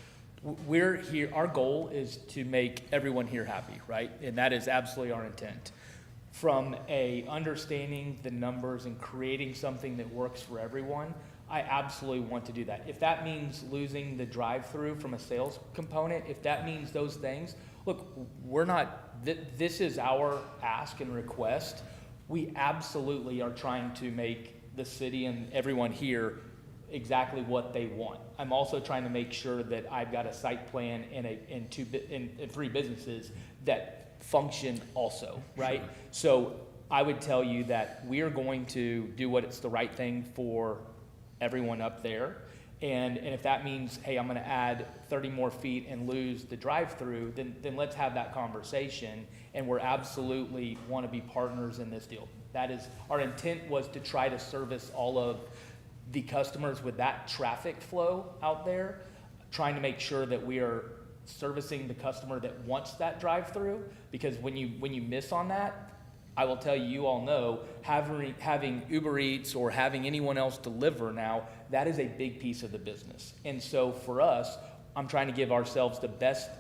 we're here, our goal is to make everyone here happy, right? And that is absolutely our intent. From understanding the numbers and creating something that works for everyone, I absolutely want to do that. If that means losing the drive-through from a sales component, if that means those things, look, this is our ask and request. We absolutely are trying to make the city and everyone here exactly what they want. I'm also trying to make sure that I've got a site plan and 3 businesses that function also, right? Sure. So I would tell you that we are going to do what it's the right thing for everyone up there. And if that means, hey, I'm going to add 30 more feet and lose the drive-through, then let's have that conversation. And we're absolutely want to be partners in this deal. That is, our intent was to try to service all of the customers with that traffic flow out there, trying to make sure that we are servicing the customer that wants that drive-through. Because when you miss on that, I will tell you, you all know, having Uber Eats or having anyone else deliver now, that is a big piece of the business. And so for us, I'm trying to give ourselves the best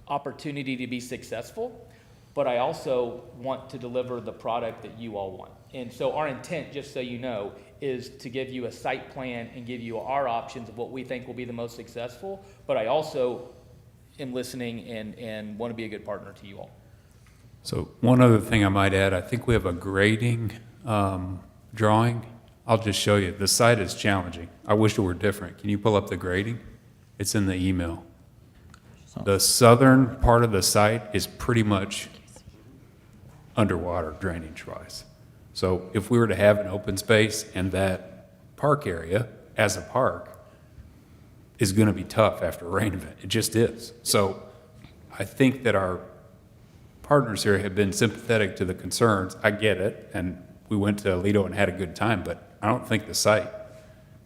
opportunity to be successful, but I also want to deliver the product that you all want. And so our intent, just so you know, is to give you a site plan and give you our options of what we think will be the most successful, but I also am listening and want to be a good partner to you all. So one other thing I might add, I think we have a grading drawing. I'll just show you. The site is challenging. I wish it were different. Can you pull up the grading? It's in the email. The southern part of the site is pretty much underwater drainage-wise. So if we were to have an open space and that park area as a park is going to be tough after a rain event. It just is. So I think that our partners here have been sympathetic to the concerns. I get it, and we went to Aledo and had a good time, but I don't think the site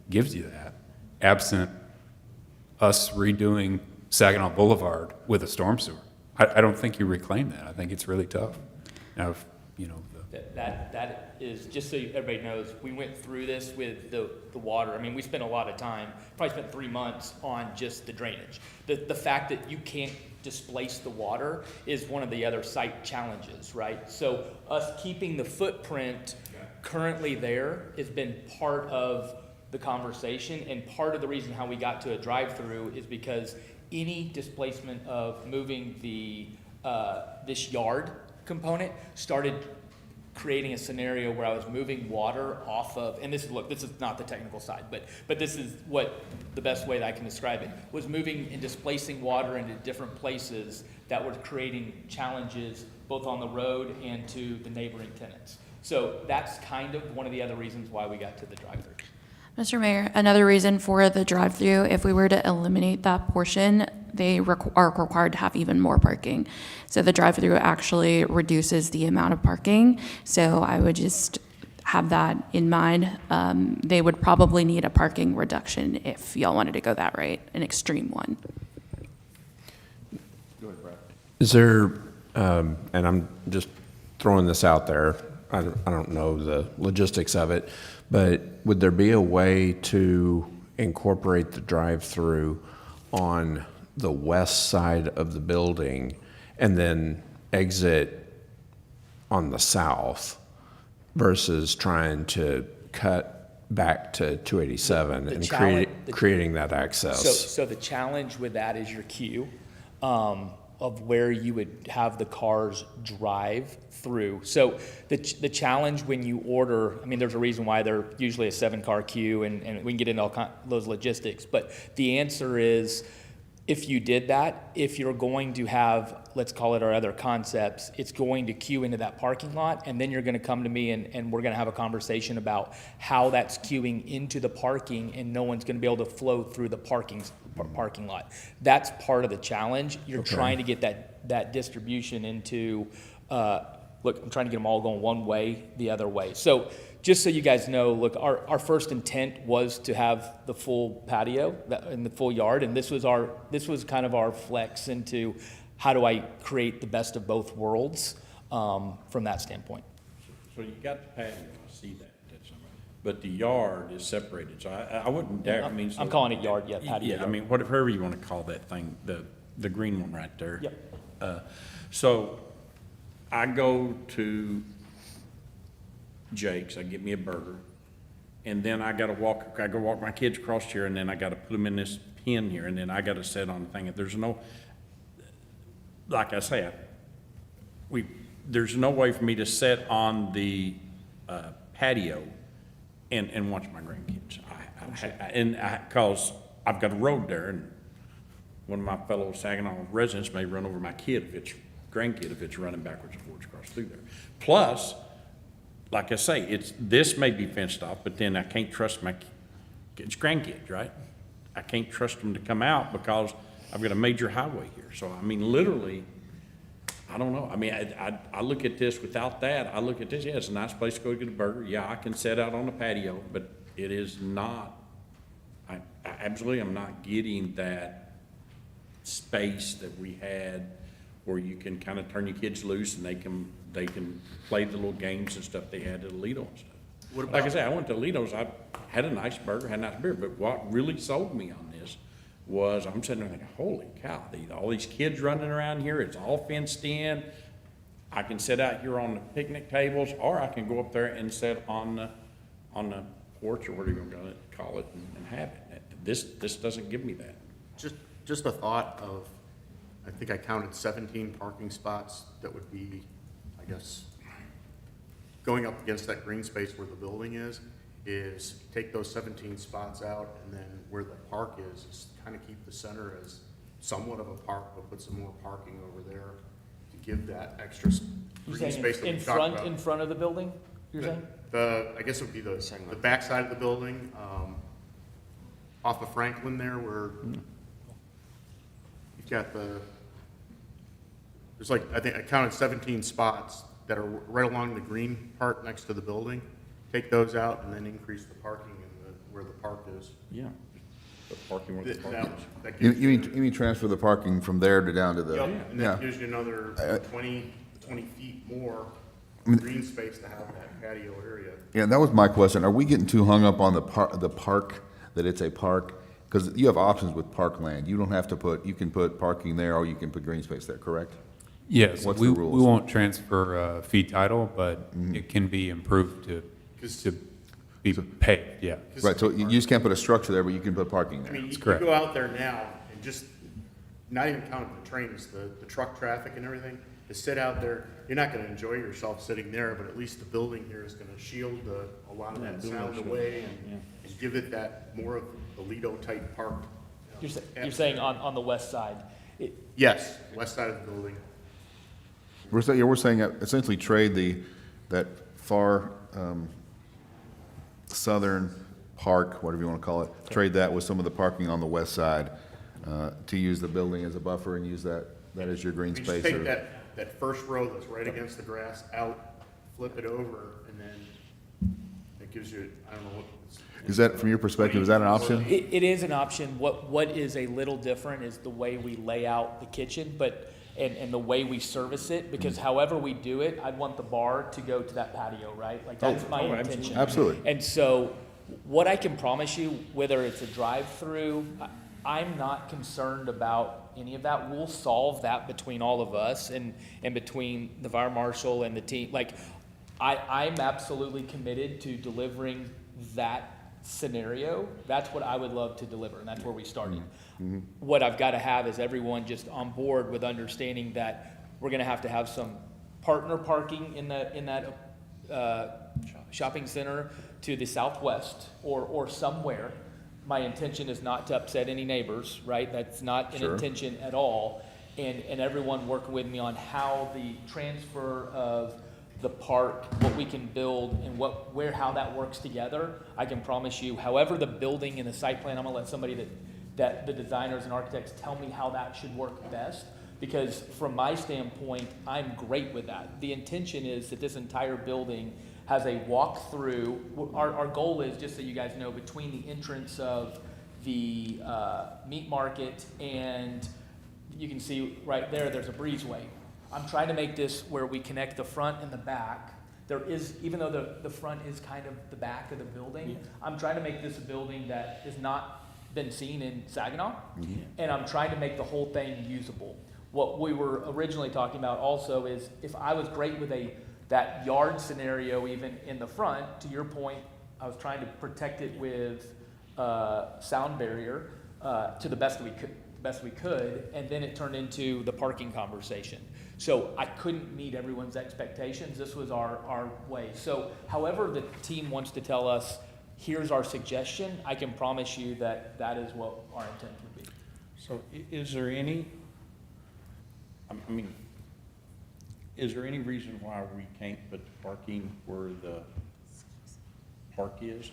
gives you that, absent us redoing Saginaw Boulevard with a storm sewer. I don't think you reclaim that. I think it's really tough. Now, if, That is, just so everybody knows, we went through this with the water. I mean, we spent a lot of time, probably spent 3 months on just the drainage. The fact that you can't displace the water is one of the other site challenges, right? So us keeping the footprint currently there has been part of the conversation, and part of the reason how we got to a drive-through is because any displacement of moving the this yard component started creating a scenario where I was moving water off of, and this is not the technical side, but this is what the best way that I can describe it, was moving and displacing water into different places that were creating challenges both on the road and to the neighboring tenants. So that's kind of one of the other reasons why we got to the drive-through. Mr. Mayor, another reason for the drive-through, if we were to eliminate that portion, they are required to have even more parking. So the drive-through actually reduces the amount of parking. So I would just have that in mind. They would probably need a parking reduction if y'all wanted to go that route, an extreme one. Go ahead, Brad. Is there, and I'm just throwing this out there, I don't know the logistics of it, but would there be a way to incorporate the drive-through on the west side of the building and then exit on the south versus trying to cut back to 287 and creating that access? So the challenge with that is your queue of where you would have the cars drive through. So the challenge when you order, I mean, there's a reason why they're usually a 7-car queue, and we can get into all those logistics, but the answer is if you did that, if you're going to have, let's call it our other concepts, it's going to queue into that parking lot, and then you're gonna come to me and we're gonna have a conversation about how that's queuing into the parking, and no one's gonna be able to flow through the parking lot. That's part of the challenge. You're trying to get that distribution into, look, I'm trying to get them all going one way, the other way. So just so you guys know, look, our first intent was to have the full patio and the full yard, and this was kind of our flex into how do I create the best of both worlds from that standpoint. So you got the patio, I see that, but the yard is separated, so I wouldn't dare, I mean. so- I'm calling it yard, yeah, patio. Yeah, I mean, whatever you want to call that thing, the green one right there. Yep. So I go to Jake's, I get me a burger, and then I go walk my kids across here, and then I gotta put them in this pen here, and then I gotta sit on the thing. If there's no, like I say, there's no way for me to sit on the patio and watch my grandkids. Cause I've got a road there, and one of my fellow Saginaw residents may run over my grandkid if it's running backwards and forwards across through there. Plus, like I say, this may be fenced off, but then I can't trust it's grandkids, right? I can't trust them to come out because I've got a major highway here. So, I mean, literally, I don't know. I mean, I look at this without that. I look at this, yeah, it's a nice place to go get a burger. Yeah, I can sit out on the patio, but it is not, I absolutely am not getting that space that we had where you can kind of turn your kids loose and they can play the little games and stuff they had at Alito and stuff. Like I said, I went to Alito's, I had a nice burger, had a nice beer, but what really sold me on this was I'm sitting there thinking, holy cow, all these kids running around here, it's all fenced in. I can sit out here on the picnic tables, or I can go up there and sit on the porch, or whatever you're gonna call it, and have it. This doesn't give me that. Just a thought of, I think I counted 17 parking spots that would be, I guess, going up against that green space where the building is take those 17 spots out, and then where the park is kind of keep the center as somewhat of a park, but put some more parking over there to give that extra You're green saying space that we in talked about. front of the building, you're saying? I guess it would be the back side of the building, off of Franklin there where you've got there's like, I think I counted 17 spots that are right along the green part next to the building. Take those out and then increase the parking where the park is. Yeah. The parking where the park That- is. that You gives you- mean transfer the parking from there to down to the? Yep, and Yeah. that gives you another 20 feet more green space to have that patio area. Yeah, that was my question. Are we getting too hung up on the park, that it's a park? Because you have options with parkland. You don't have to you can put parking there, or you can put green space there, correct? Yes, What's we the rules? won't transfer fee title, but it can be improved to be paid, yeah. Right, so you just can't put a structure there, but you can put parking I there. mean, you correct. go out there now and just, not even counting the trains, the truck traffic and everything, to sit out there, you're not gonna enjoy yourself sitting there, but at least the building here is gonna shield a lot of that sound away and give it that more of Alito type park. You're saying on the west side. Yes, west side of the building. We're saying essentially trade that far southern park, whatever you want to call it, trade that with some of the parking on the west side to use the building as a buffer and use that as your green You space. just take or- that first row that's right against the grass out, flip it over, and then it gives you, I don't know what. Is that, from your perspective, is that an option? It is an option. What is a little different is the way we lay out the kitchen, and the way we service it, because however we do it, I'd want the bar to go to that patio, right? Like, that's my intention. Absolutely. And so, what I can promise you, whether it's a drive-through, I'm not concerned about any of that. We'll solve that between all of us and between the fire marshal and the team. Like, I'm absolutely committed to delivering that scenario. That's what I would love to deliver, and that's where we started. What I've got to have is everyone just on board with understanding that we're going to have some partner parking in that shopping center to the southwest or somewhere, my intention is not to upset any neighbors, right? That's not an Sure. intention at all. And everyone working with me on how the transfer of the park, what we can build and how that works together. I can promise you, however the building and the site plan, I'm gonna let somebody that the designers and architects tell me how that should work best. Because from my standpoint, I'm great with that. The intention is that this entire building has a walk-through. Our goal is, just so you guys know, between the entrance of the meat market and you can see right there's a breezeway. I'm trying to make this where we connect the front and the back. There is, even though the front is kind of the back of the building, I'm trying to make this a building that has not been seen in Saginaw. And I'm trying to make the whole thing usable. What we were originally talking about also is if I was great with that yard scenario even in the front, to your point, I was trying to protect it with sound barrier to the best we could, and then it turned into the parking conversation. So I couldn't meet everyone's expectations. This was our way. So however the team wants to tell us, here's our suggestion, I can promise you that is what our intent would be. So is there any, I mean, is there any reason why we can't put the parking where the park is?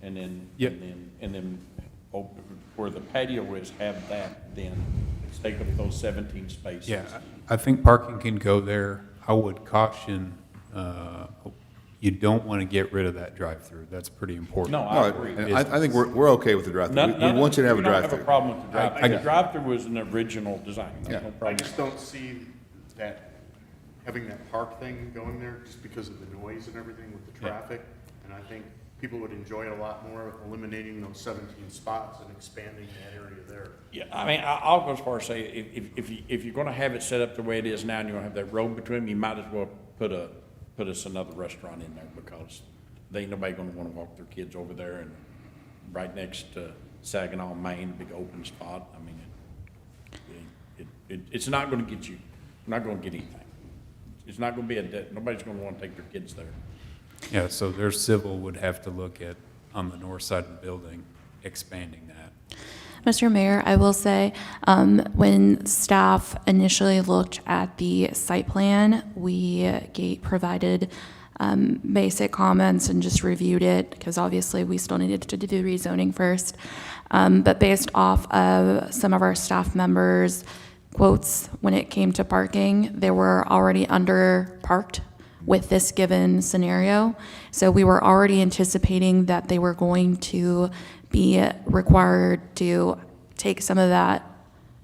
And then, Yep. and then open, where the patio is, have that then take up those 17 spaces? Yeah, I think parking can go there. I would caution, you don't want to get rid of that drive-through. That's pretty important. No, I agree. And I think we're okay with the drive-through. We want you to have a We don't have a drive-through. problem with the drive-through. The drive-through was an original design. There's no I problem. just don't see that, having that park thing going there just because of the noise and everything with the traffic. And I think people would enjoy it a lot more eliminating those 17 spots and expanding that area there. Yeah, I mean, I'll go as far as say, if you're gonna have it set up the way it is now, and you're gonna have that road between them, you might as well put us another restaurant in there, because there ain't nobody gonna wanna walk their kids over there, and right next to Saginaw Main, big open spot. I mean, it's not gonna get you, not gonna get anything. It's not gonna be nobody's gonna wanna take their kids there. Yeah, so their civil would have to look at, on the north side of the building, expanding that. Mr. Mayor, I will say, when staff initially looked at the site plan, we provided basic comments and just reviewed it, because obviously we still needed to do the rezoning first. But based off of some of our staff members' quotes when it came to parking, they were already under-parked with this given scenario. So we were already anticipating that they were going to be required to take some of that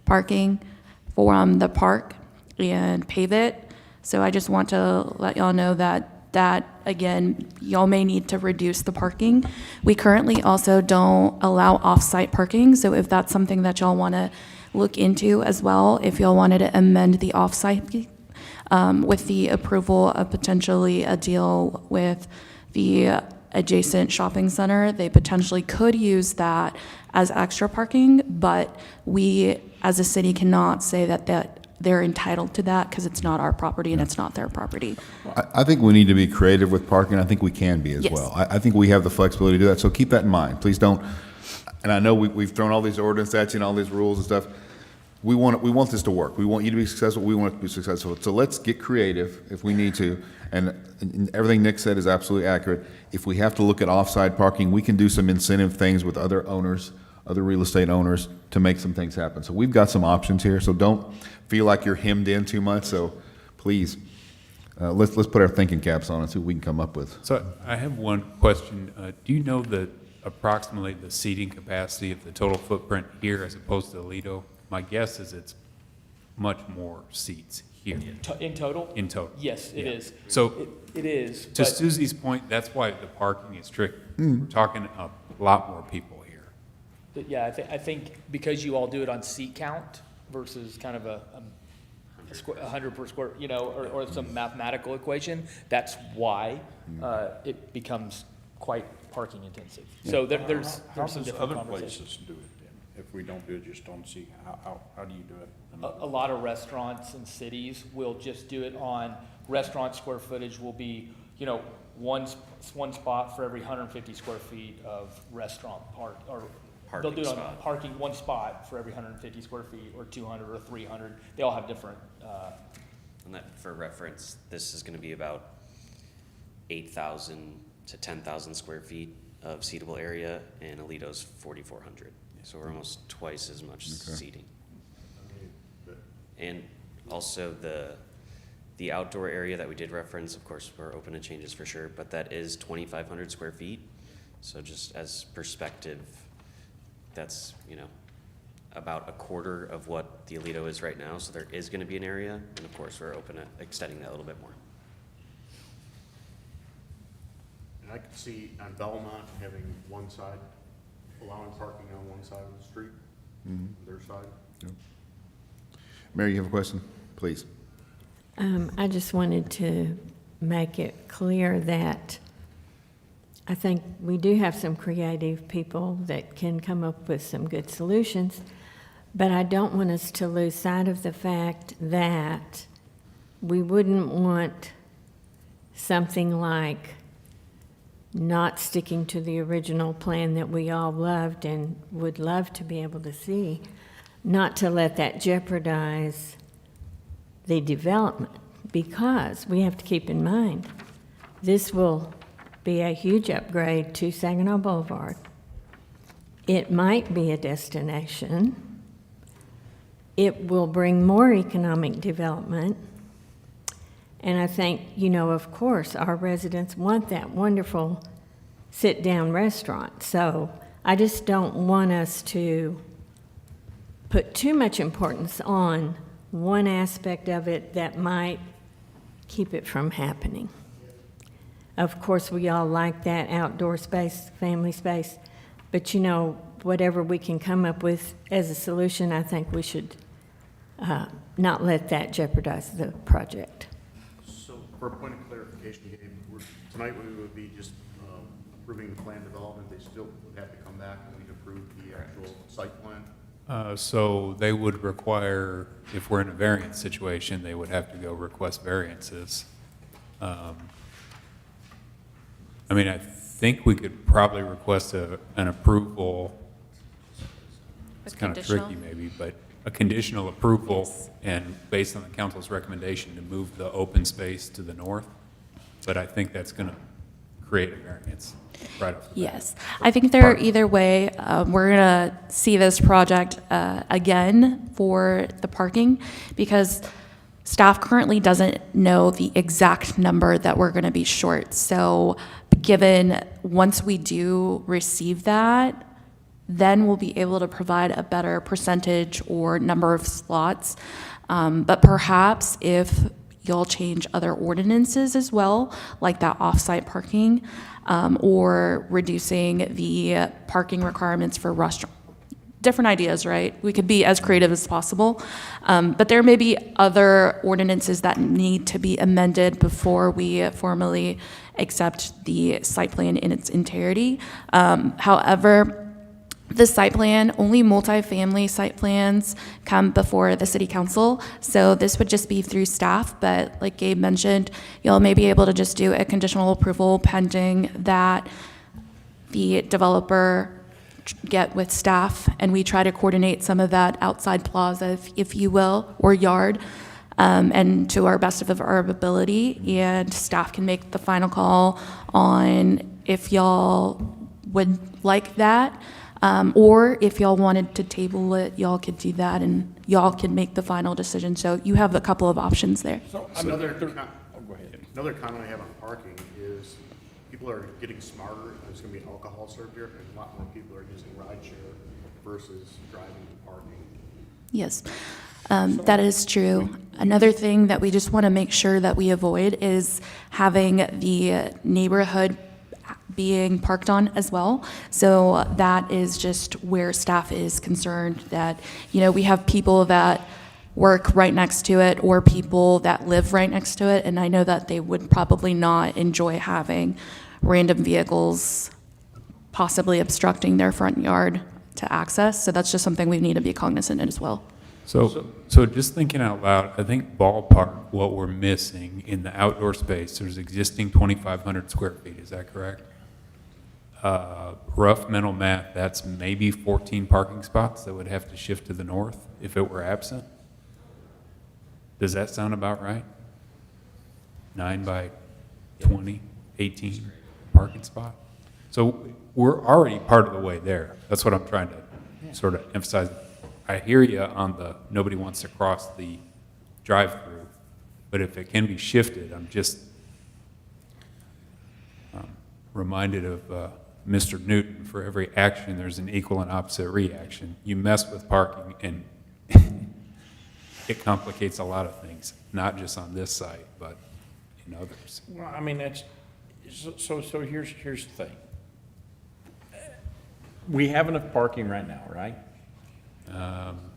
parking from the park and pave it. So I just want to let y'all know that again, y'all may need to reduce the parking. We currently also don't allow off-site parking, so if that's something that y'all want to look into as well, if y'all wanted to amend the off-site with the approval of potentially a deal with the adjacent shopping center, they potentially could use that as extra parking, but we, as a city, cannot say that they're entitled to that, because it's not our property and it's not their property. I think we need to be creative with parking. I think we can be as Yes. well. I think we have the flexibility to do that, so keep that in mind. Please don't, and I know we've thrown all these ordinances at you and all these rules and stuff. We want this to work. We want you to be successful. We want it to be successful. So let's get creative if we need to. And everything Nick said is absolutely accurate. If we have to look at off-site parking, we can do some incentive things with other owners, other real estate owners, to make some things happen. So we've got some options here. So don't feel like you're hemmed in too much. So please, let's put our thinking caps on and see what we can come up with. So I have one question. Do you know approximately the seating capacity of the total footprint here as opposed to Alito? My guess is it's much more seats here. In total? In total. Yes, it Yeah. is. So It is. to but- Susie's point, that's why the parking is tricky. We're talking a lot more people here. But yeah, I think because you all do it on seat count versus kind of a 100 per square, or some mathematical equation, that's why it becomes quite parking intensive. So there's some different conversations. do it then? If we don't do it just on see, how do you do it? A lot of restaurants and cities will just do it on, restaurant square footage will be, one spot for every 150 square feet of restaurant park or parking They'll do it on spot. parking, one spot for every 150 square feet, or 200, or 300. They all have different, And that, for reference, this is gonna be about 8,000 to 10,000 square feet of seatable area, and Alito's 4,400. So we're almost twice as much seating. And also the outdoor area that we did reference, of course, we're open to changes for sure, but that is 2,500 square feet. So just as perspective, that's, you know, about a quarter of what the Alito is right now. So there is gonna be an area, and of course, we're open to extending that a little bit more. And I could see on Belmont having one side, allowing parking on one side of the street, their side. Mary, you have a question? Please. I just wanted to make it clear that I think we do have some creative people that can come up with some good solutions, but I don't want us to lose sight of the fact that we wouldn't want something like not sticking to the original plan that we all loved and would love to be able to see, not to let that jeopardize the development, because we have to keep in mind, this will be a huge upgrade to Saginaw Boulevard. It might be a destination. It will bring more economic development. And I think, you know, of course, our residents want that wonderful sit-down restaurant. So I just don't want us to put too much importance on one aspect of it that might keep it from happening. Of course, we all like that outdoor space, family space, but you know, whatever we can come up with as a solution, I think we should not let that jeopardize the project. So for a point of clarification, Gabe, tonight we would be just approving the plan development. They still would have to come back and we'd approve the actual site plan. So they would require, if we're in a variance situation, they would have to go request variances. I mean, I think we could probably request an approval. It's kind of tricky maybe, but a conditional approval and based on the council's recommendation to move the open space to the north. But I think that's going to create a variance right off the bat. Yes, I think there, either way, we're gonna see this project again for the parking, because staff currently doesn't know the exact number that we're gonna be short. So given, once we do receive that, then we'll be able to provide a better percentage or number of slots. But perhaps if you'll change other ordinances as well, like that off-site parking, or reducing the parking requirements for restaurant. Different ideas, right? We could be as creative as possible. But there may be other ordinances that need to be amended before we formally accept the site plan in its entirety. However, the site plan, only multifamily site plans come before the city council. So this would just be through staff, but like Gabe mentioned, you'll may be able to just do a conditional approval pending that the developer get with staff, and we try to coordinate some of that outside plaza, if you will, or yard, and to our best of our ability, and staff can make the final call on if y'all would like that. Or if y'all wanted to table it, y'all could do that, and y'all could make the final decision. So you have a couple of options there. Another comment I have on parking is people are getting smarter. There's going to be alcohol served here, and a lot more people are using rideshare versus driving to parking. Yes, that is true. Another thing that we just want to make sure that we avoid is having the neighborhood being parked on as well. So that is just where staff is concerned that, you know, we have people that work right next to it or people that live right next to it. And I know that they would probably not enjoy having random vehicles possibly obstructing their front yard to access. So that's just something we need to be cognizant of as well. So just thinking out loud, I think ballpark what we're missing in the outdoor space, there's existing 2,500 square feet, is that correct? rough mental math, that's maybe 14 parking spots that would have to shift to the north if it were absent. Does that sound about right? 9 by 20, 18 parking spot? So we're already part of the way there. That's what I'm trying to sort of emphasize. I hear you on the nobody wants to cross the drive-through, but if it can be shifted, I'm just reminded of Mr. Newton, for every action, there's an equal and opposite reaction. You mess with parking and it complicates a lot of things, not just on this site, but in others. Well, I mean, that's, so here's the thing. We have enough parking right now, right?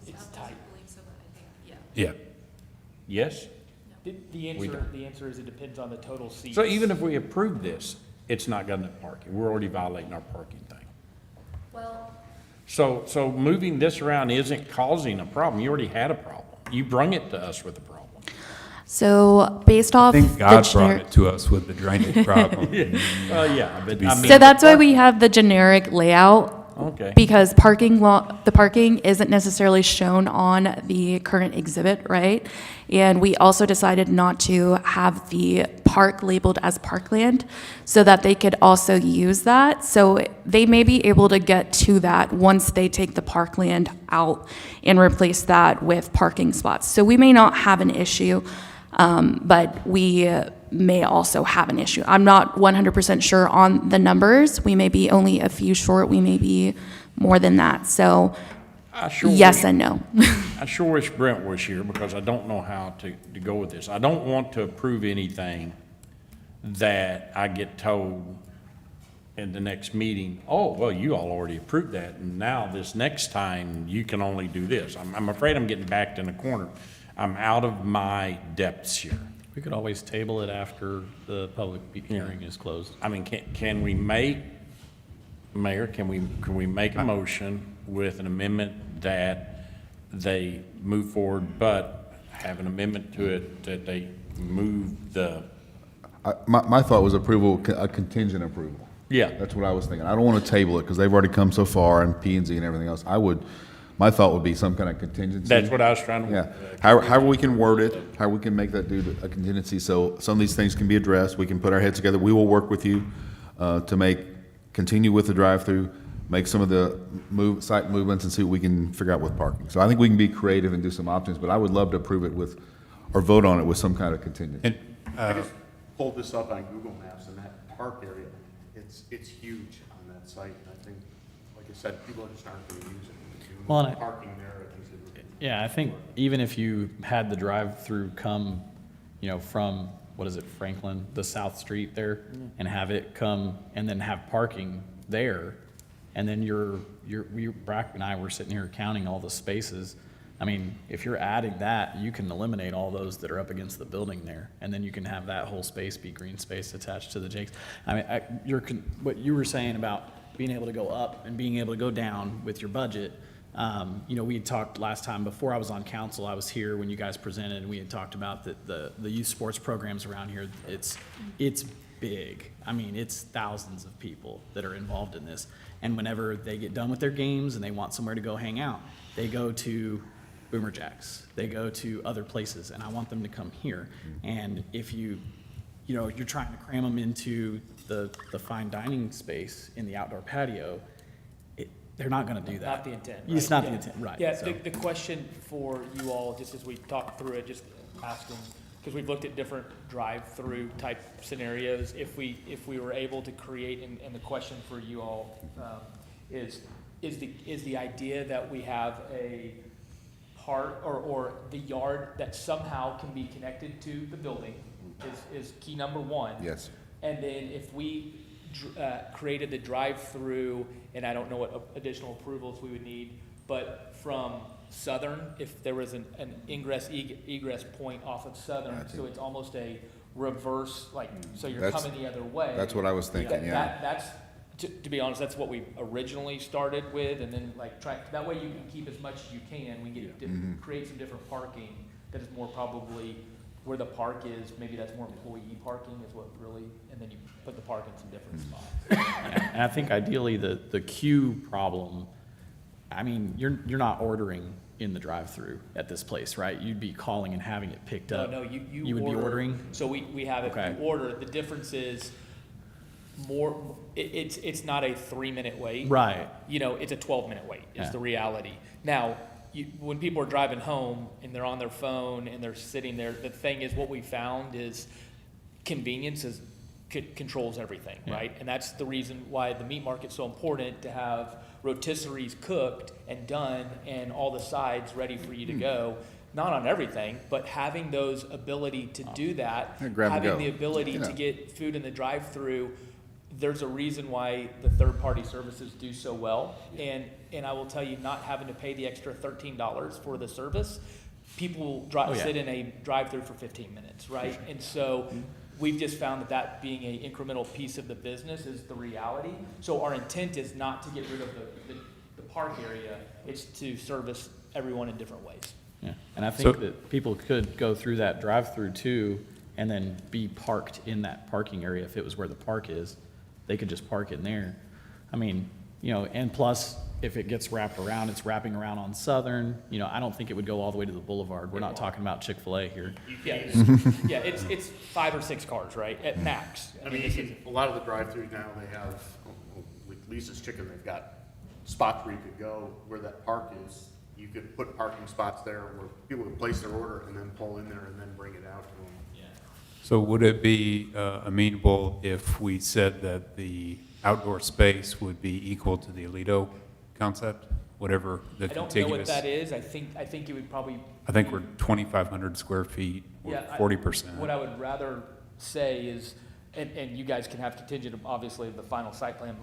It's tight. Yeah. Yes? The We answer is it depends on the total seats. So even if we approve this, it's not got enough parking. We're already violating our parking thing. Well, So moving this around isn't causing a problem. You already had a problem. You brung it to us with a problem. So based off I think the God brought generic, it to us with the drainage problem. Yeah, but I mean. so that's why we have the generic layout. Okay. Because the parking isn't necessarily shown on the current exhibit, right? And we also decided not to have the park labeled as parkland so that they could also use that. So they may be able to get to that once they take the parkland out and replace that with parking spots. So we may not have an issue, but we may also have an issue. I'm not 100% sure on the numbers. We may be only a few short. We may be more than that. So I sure yes wish- and no. I sure wish Brent was here because I don't know how to go with this. I don't want to approve anything that I get told in the next meeting, oh, well, you all already approved that, and now this next time, you can only do this. I'm afraid I'm getting backed in a corner. I'm out of my depths here. We could always table it after the public hearing is closed. I mean, can we make, Mayor, can we make a motion with an amendment that they move forward, but have an amendment to it that they move the, My thought was approval, a contingent approval. yeah, That's what I was thinking. I don't want to table it because they've already come so far and P and Z and everything else. My thought would be some kind of contingency. that's what I was trying to. Yeah, however we can word it, how we can make that do a contingency, so some of these things can be addressed, we can put our heads together, we will work with you to continue with the drive-through, make some of the site movements and see what we can figure out with parking. So I think we can be creative and do some options, but I would love to approve it with, or vote on it with some kind of contingency. And, I just pulled this up on Google Maps, and that park area, it's huge on that site. And I think, like I said, people just aren't going to use it. Well, and Parking there, I think it would be. Yeah, I think even if you had the drive-through come, from, what is it, Franklin, the South Street there, and have it come, and then have parking there, and then Brack and I were sitting here counting all the spaces. I mean, if you're adding that, you can eliminate all those that are up against the building there, and then you can have that whole space be green space attached to the Jakes. I mean, what you were saying about being able to go up and being able to go down with your budget, we had talked last time, before I was on council, I was here when you guys presented, and we had talked about the youth sports programs around here. It's big. I mean, it's thousands of people that are involved in this. And whenever they get done with their games and they want somewhere to go hang out, they go to Boomer Jacks. They go to other places, and I want them to come here. And if you're trying to cram them into the fine dining space in the outdoor patio, they're not going to do that. Not the intent. It's right? not the Yeah. intent, right. Yeah, so. the question for you all, just as we talk through it, just asking, because we've looked at different drive-through type scenarios, if we were able to create, and the question for you all is the idea that we have a part or the yard that somehow can be connected to the building is key number one. Yes. And then if we created the drive-through, and I don't know what additional approvals we would need, but from Southern, if there was an ingress, egress point off of Southern, so it's almost a reverse, so you're That's- coming the other way. That's what I was thinking, yeah. That's, to be honest, that's what we originally started with, and then that way you can keep as much as you can. We get create some different parking that is more probably where the park is, maybe that's more employee parking is what really, and then you put the park in some different spots. And I think ideally the queue problem, I mean, you're not ordering in the drive-through at this place, right? You'd be calling and having it picked up. No, You would be ordering? So we have it, Okay. you order, the difference is it's not a 3-minute wait. Right. You know, it's a 12-minute wait, is Yeah. the reality. Now, when people are driving home and they're on their phone and they're sitting there, the thing is, what we found is convenience controls everything, Yeah. right? And that's the reason why the meat market's so important, to have rotisseries cooked and done and all the sides ready for you to go. Not on everything, but having those ability to do that, Yeah, grab and having go. the ability Yeah. to get food in the drive-through, there's a reason why the third-party services do so well. And I will tell you, not having to pay the extra $13 for the service, people Oh, yeah. sit in a drive-through for 15 minutes, right? And so we've just found that being an incremental piece of the business is the reality. So our intent is not to get rid of the park area, it's to service everyone in different ways. Yeah, and I think that people could go through that drive-through too, and then be parked in that parking area if it was where the park is. They could just park in there. I mean, you know, and plus, if it gets wrapped around, it's wrapping around on Southern. You know, I don't think it would go all the way to the boulevard. We're not talking about Chick-fil-A here. Yeah, it's 5 or 6 cars, right, at max. I mean, a lot of the drive-throughs now, they have, with Lisa's Chicken, they've got spots where you could go, where that park is. You could put parking spots there where people can place their order and then pull in there and then bring it out to them. So would it be amenable if we said that the outdoor space would be equal to the Alito concept, whatever the I don't know what contiguous? that is. I think it would probably. I think we're 2,500 square feet, or Yeah, 40%. What I would rather say is, and you guys can have contingent of, obviously, of the final site plan.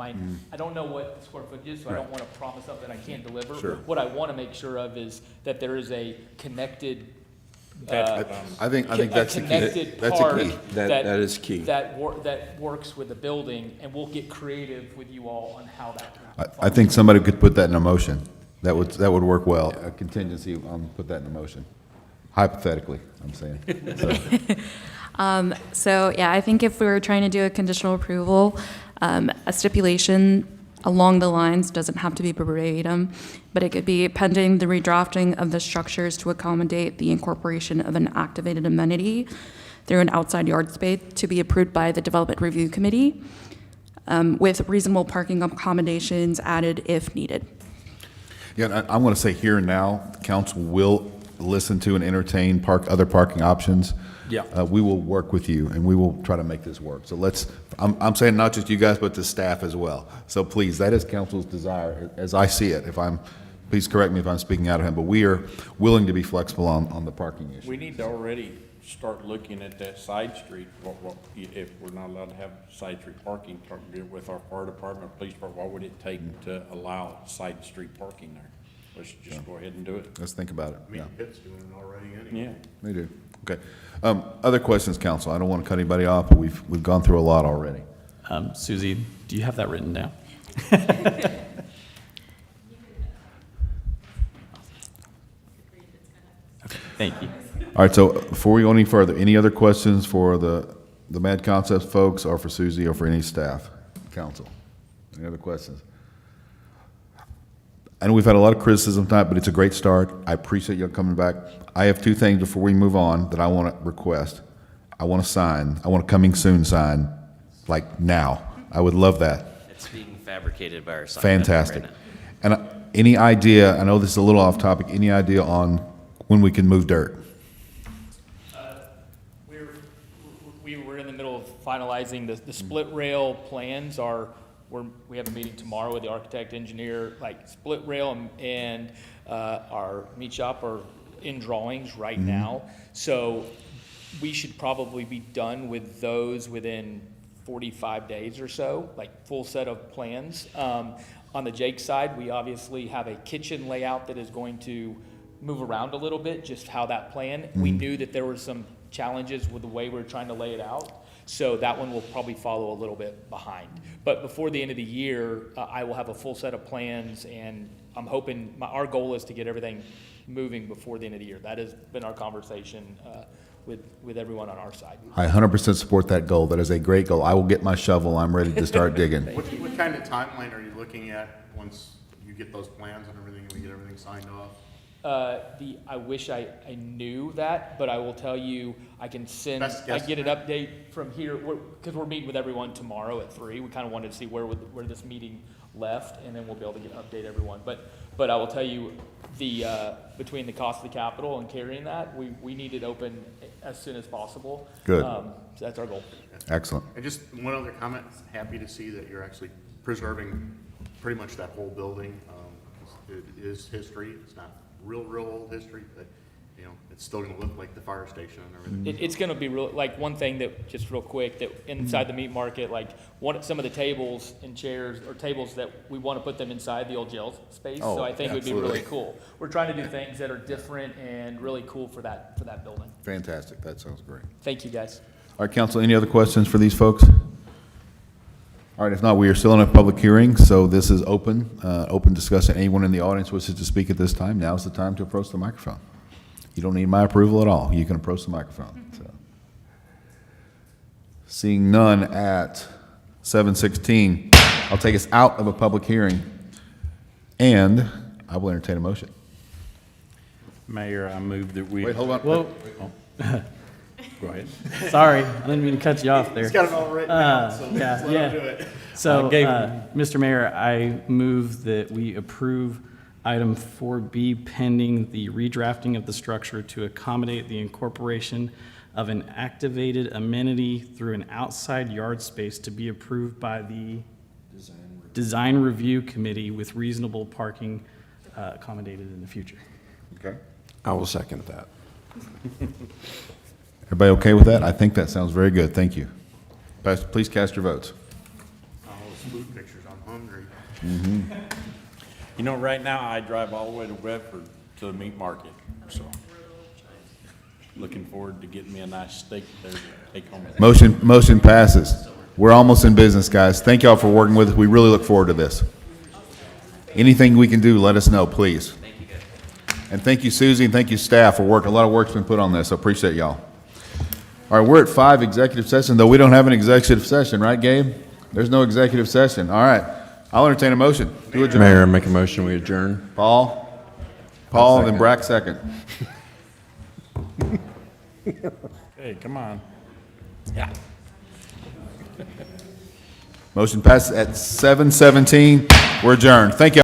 I don't know what the square footage is, so I don't want to promise something I can't deliver. Sure. What I want to make sure of is that there is a connected. I think that's the key. Connected That's a park key. That is key. that works with the building, and we'll get creative with you all on how that. I think somebody could put that in a motion. That would work well. A contingency, put that in a motion. Hypothetically, I'm saying. So, So, yeah, I think if we were trying to do a conditional approval, a stipulation along the lines, doesn't have to be verbatim, but it could be pending the redrafting of the structures to accommodate the incorporation of an activated amenity through an outside yard space to be approved by the Development Review Committee, with reasonable parking accommodations added if needed. yeah, and I'm going to say here and now, council will listen to and entertain other parking options. Yeah. We will work with you, and we will try to make this work. So I'm saying not just you guys, but the staff as well. So please, that is council's desire, as I see it. Please correct me if I'm speaking out of him, but we are willing to be flexible on the parking issue. We need to already start looking at that side street, if we're not allowed to have side street parking, talk with our fire department, police department, what would it take to allow side street parking there? Let's just go ahead and do it. Let's think about it. I mean, Yeah, Pitt's doing it already anyway. Yeah. they do. Okay. Other questions, council? I don't want to cut anybody off, but we've gone through a lot already. Susie, do you have that written down? Okay, thank you. All right, so before we go any further, any other questions for the Mad Concepts folks, or for Susie, or for any staff, council? Any other questions? I know we've had a lot of criticism tonight, but it's a great start. I appreciate you coming back. I have 2 things before we move on that I want to request. I want a coming soon sign, like now. I would love that. It's being fabricated by our sign vendor Fantastic. right now. And any idea, I know this is a little off topic, any idea on when we can move dirt? We were in the middle of finalizing the split rail plans. We have a meeting tomorrow with the architect, engineer, like split rail and our meat shop are in drawings right now. So we should probably be done with those within 45 days or so, like full set of plans. On the Jake side, we obviously have a kitchen layout that is going to move around a little bit, just how that plan. We knew that there were some challenges with the way we're trying to lay it out. So that one will probably follow a little bit behind. But before the end of the year, I will have a full set of plans, and I'm hoping, our goal is to get everything moving before the end of the year. That has been our conversation with everyone on our side. I 100% support that goal. That is a great goal. I will get my shovel. I'm ready to start digging. What kind of timeline are you looking at once you get those plans and everything, and we get everything signed off? I wish I knew that, but I will tell you, I can send, Best I guess. get an update from here, because we're meeting with everyone tomorrow at 3. We kind of wanted to see where this meeting left, and then we'll be able to update everyone. But I will tell you, between the cost of the capital and carrying that, we need it open as soon as possible. Good. So that's our goal. Excellent. And just one other comment, happy to see that you're actually preserving pretty much that whole building. It is history, it's not real old history, but, you know, it's still gonna look like the fire station and everything. It's gonna be real, like, one thing that, just real quick, that inside the meat market, like, some of the tables and chairs, or tables that we wanna put them inside the old jail space, so Oh, I think it would be really absolutely. cool. We're trying to do things that are different and really cool for that building. Fantastic. That sounds great. Thank you, guys. All right, council, any other questions for these folks? All right, if not, we are still in a public hearing, so this is open discussion. Anyone in the audience wishes to speak at this time, now's the time to approach the microphone. You don't need my approval at all. You can approach the microphone. So. Seeing none at 7:16, I'll take us out of a public hearing, and I will entertain a motion. Mayor, I move that we. Wait, hold on. Whoa. Go ahead. Sorry, I didn't mean to cut you off there. He's got it all written down, so yeah, let's let yeah. him do it. So, gave- Mr. Mayor, I move that we approve item 4B pending the redrafting of the structure to accommodate the incorporation of an activated amenity through an outside yard space to be approved by the Design Review Committee with reasonable parking accommodated in the future. Okay. I will second that. Everybody okay with that? I think that sounds very good. Thank you. Please cast your votes. All those food pictures, I'm hungry. You know, right now, I drive all the way to Bedford to the meat market, so. Looking forward to getting me a nice steak there to take home. Motion passes. We're almost in business, guys. Thank y'all for working with us. We really look forward to this. Anything we can do, let us know, please. And thank you, Susie, and thank you, staff, for work. A lot of work's been put on this. I appreciate y'all. All right, we're at 5 executive session, though we don't have an executive session, right, Gabe? There's no executive session. All right. I'll entertain a motion to adjourn. Mayor, I make a motion, we adjourn. Paul, and then Brack second. Hey, come on. Motion passes at 7:17. We're adjourned. Thank you.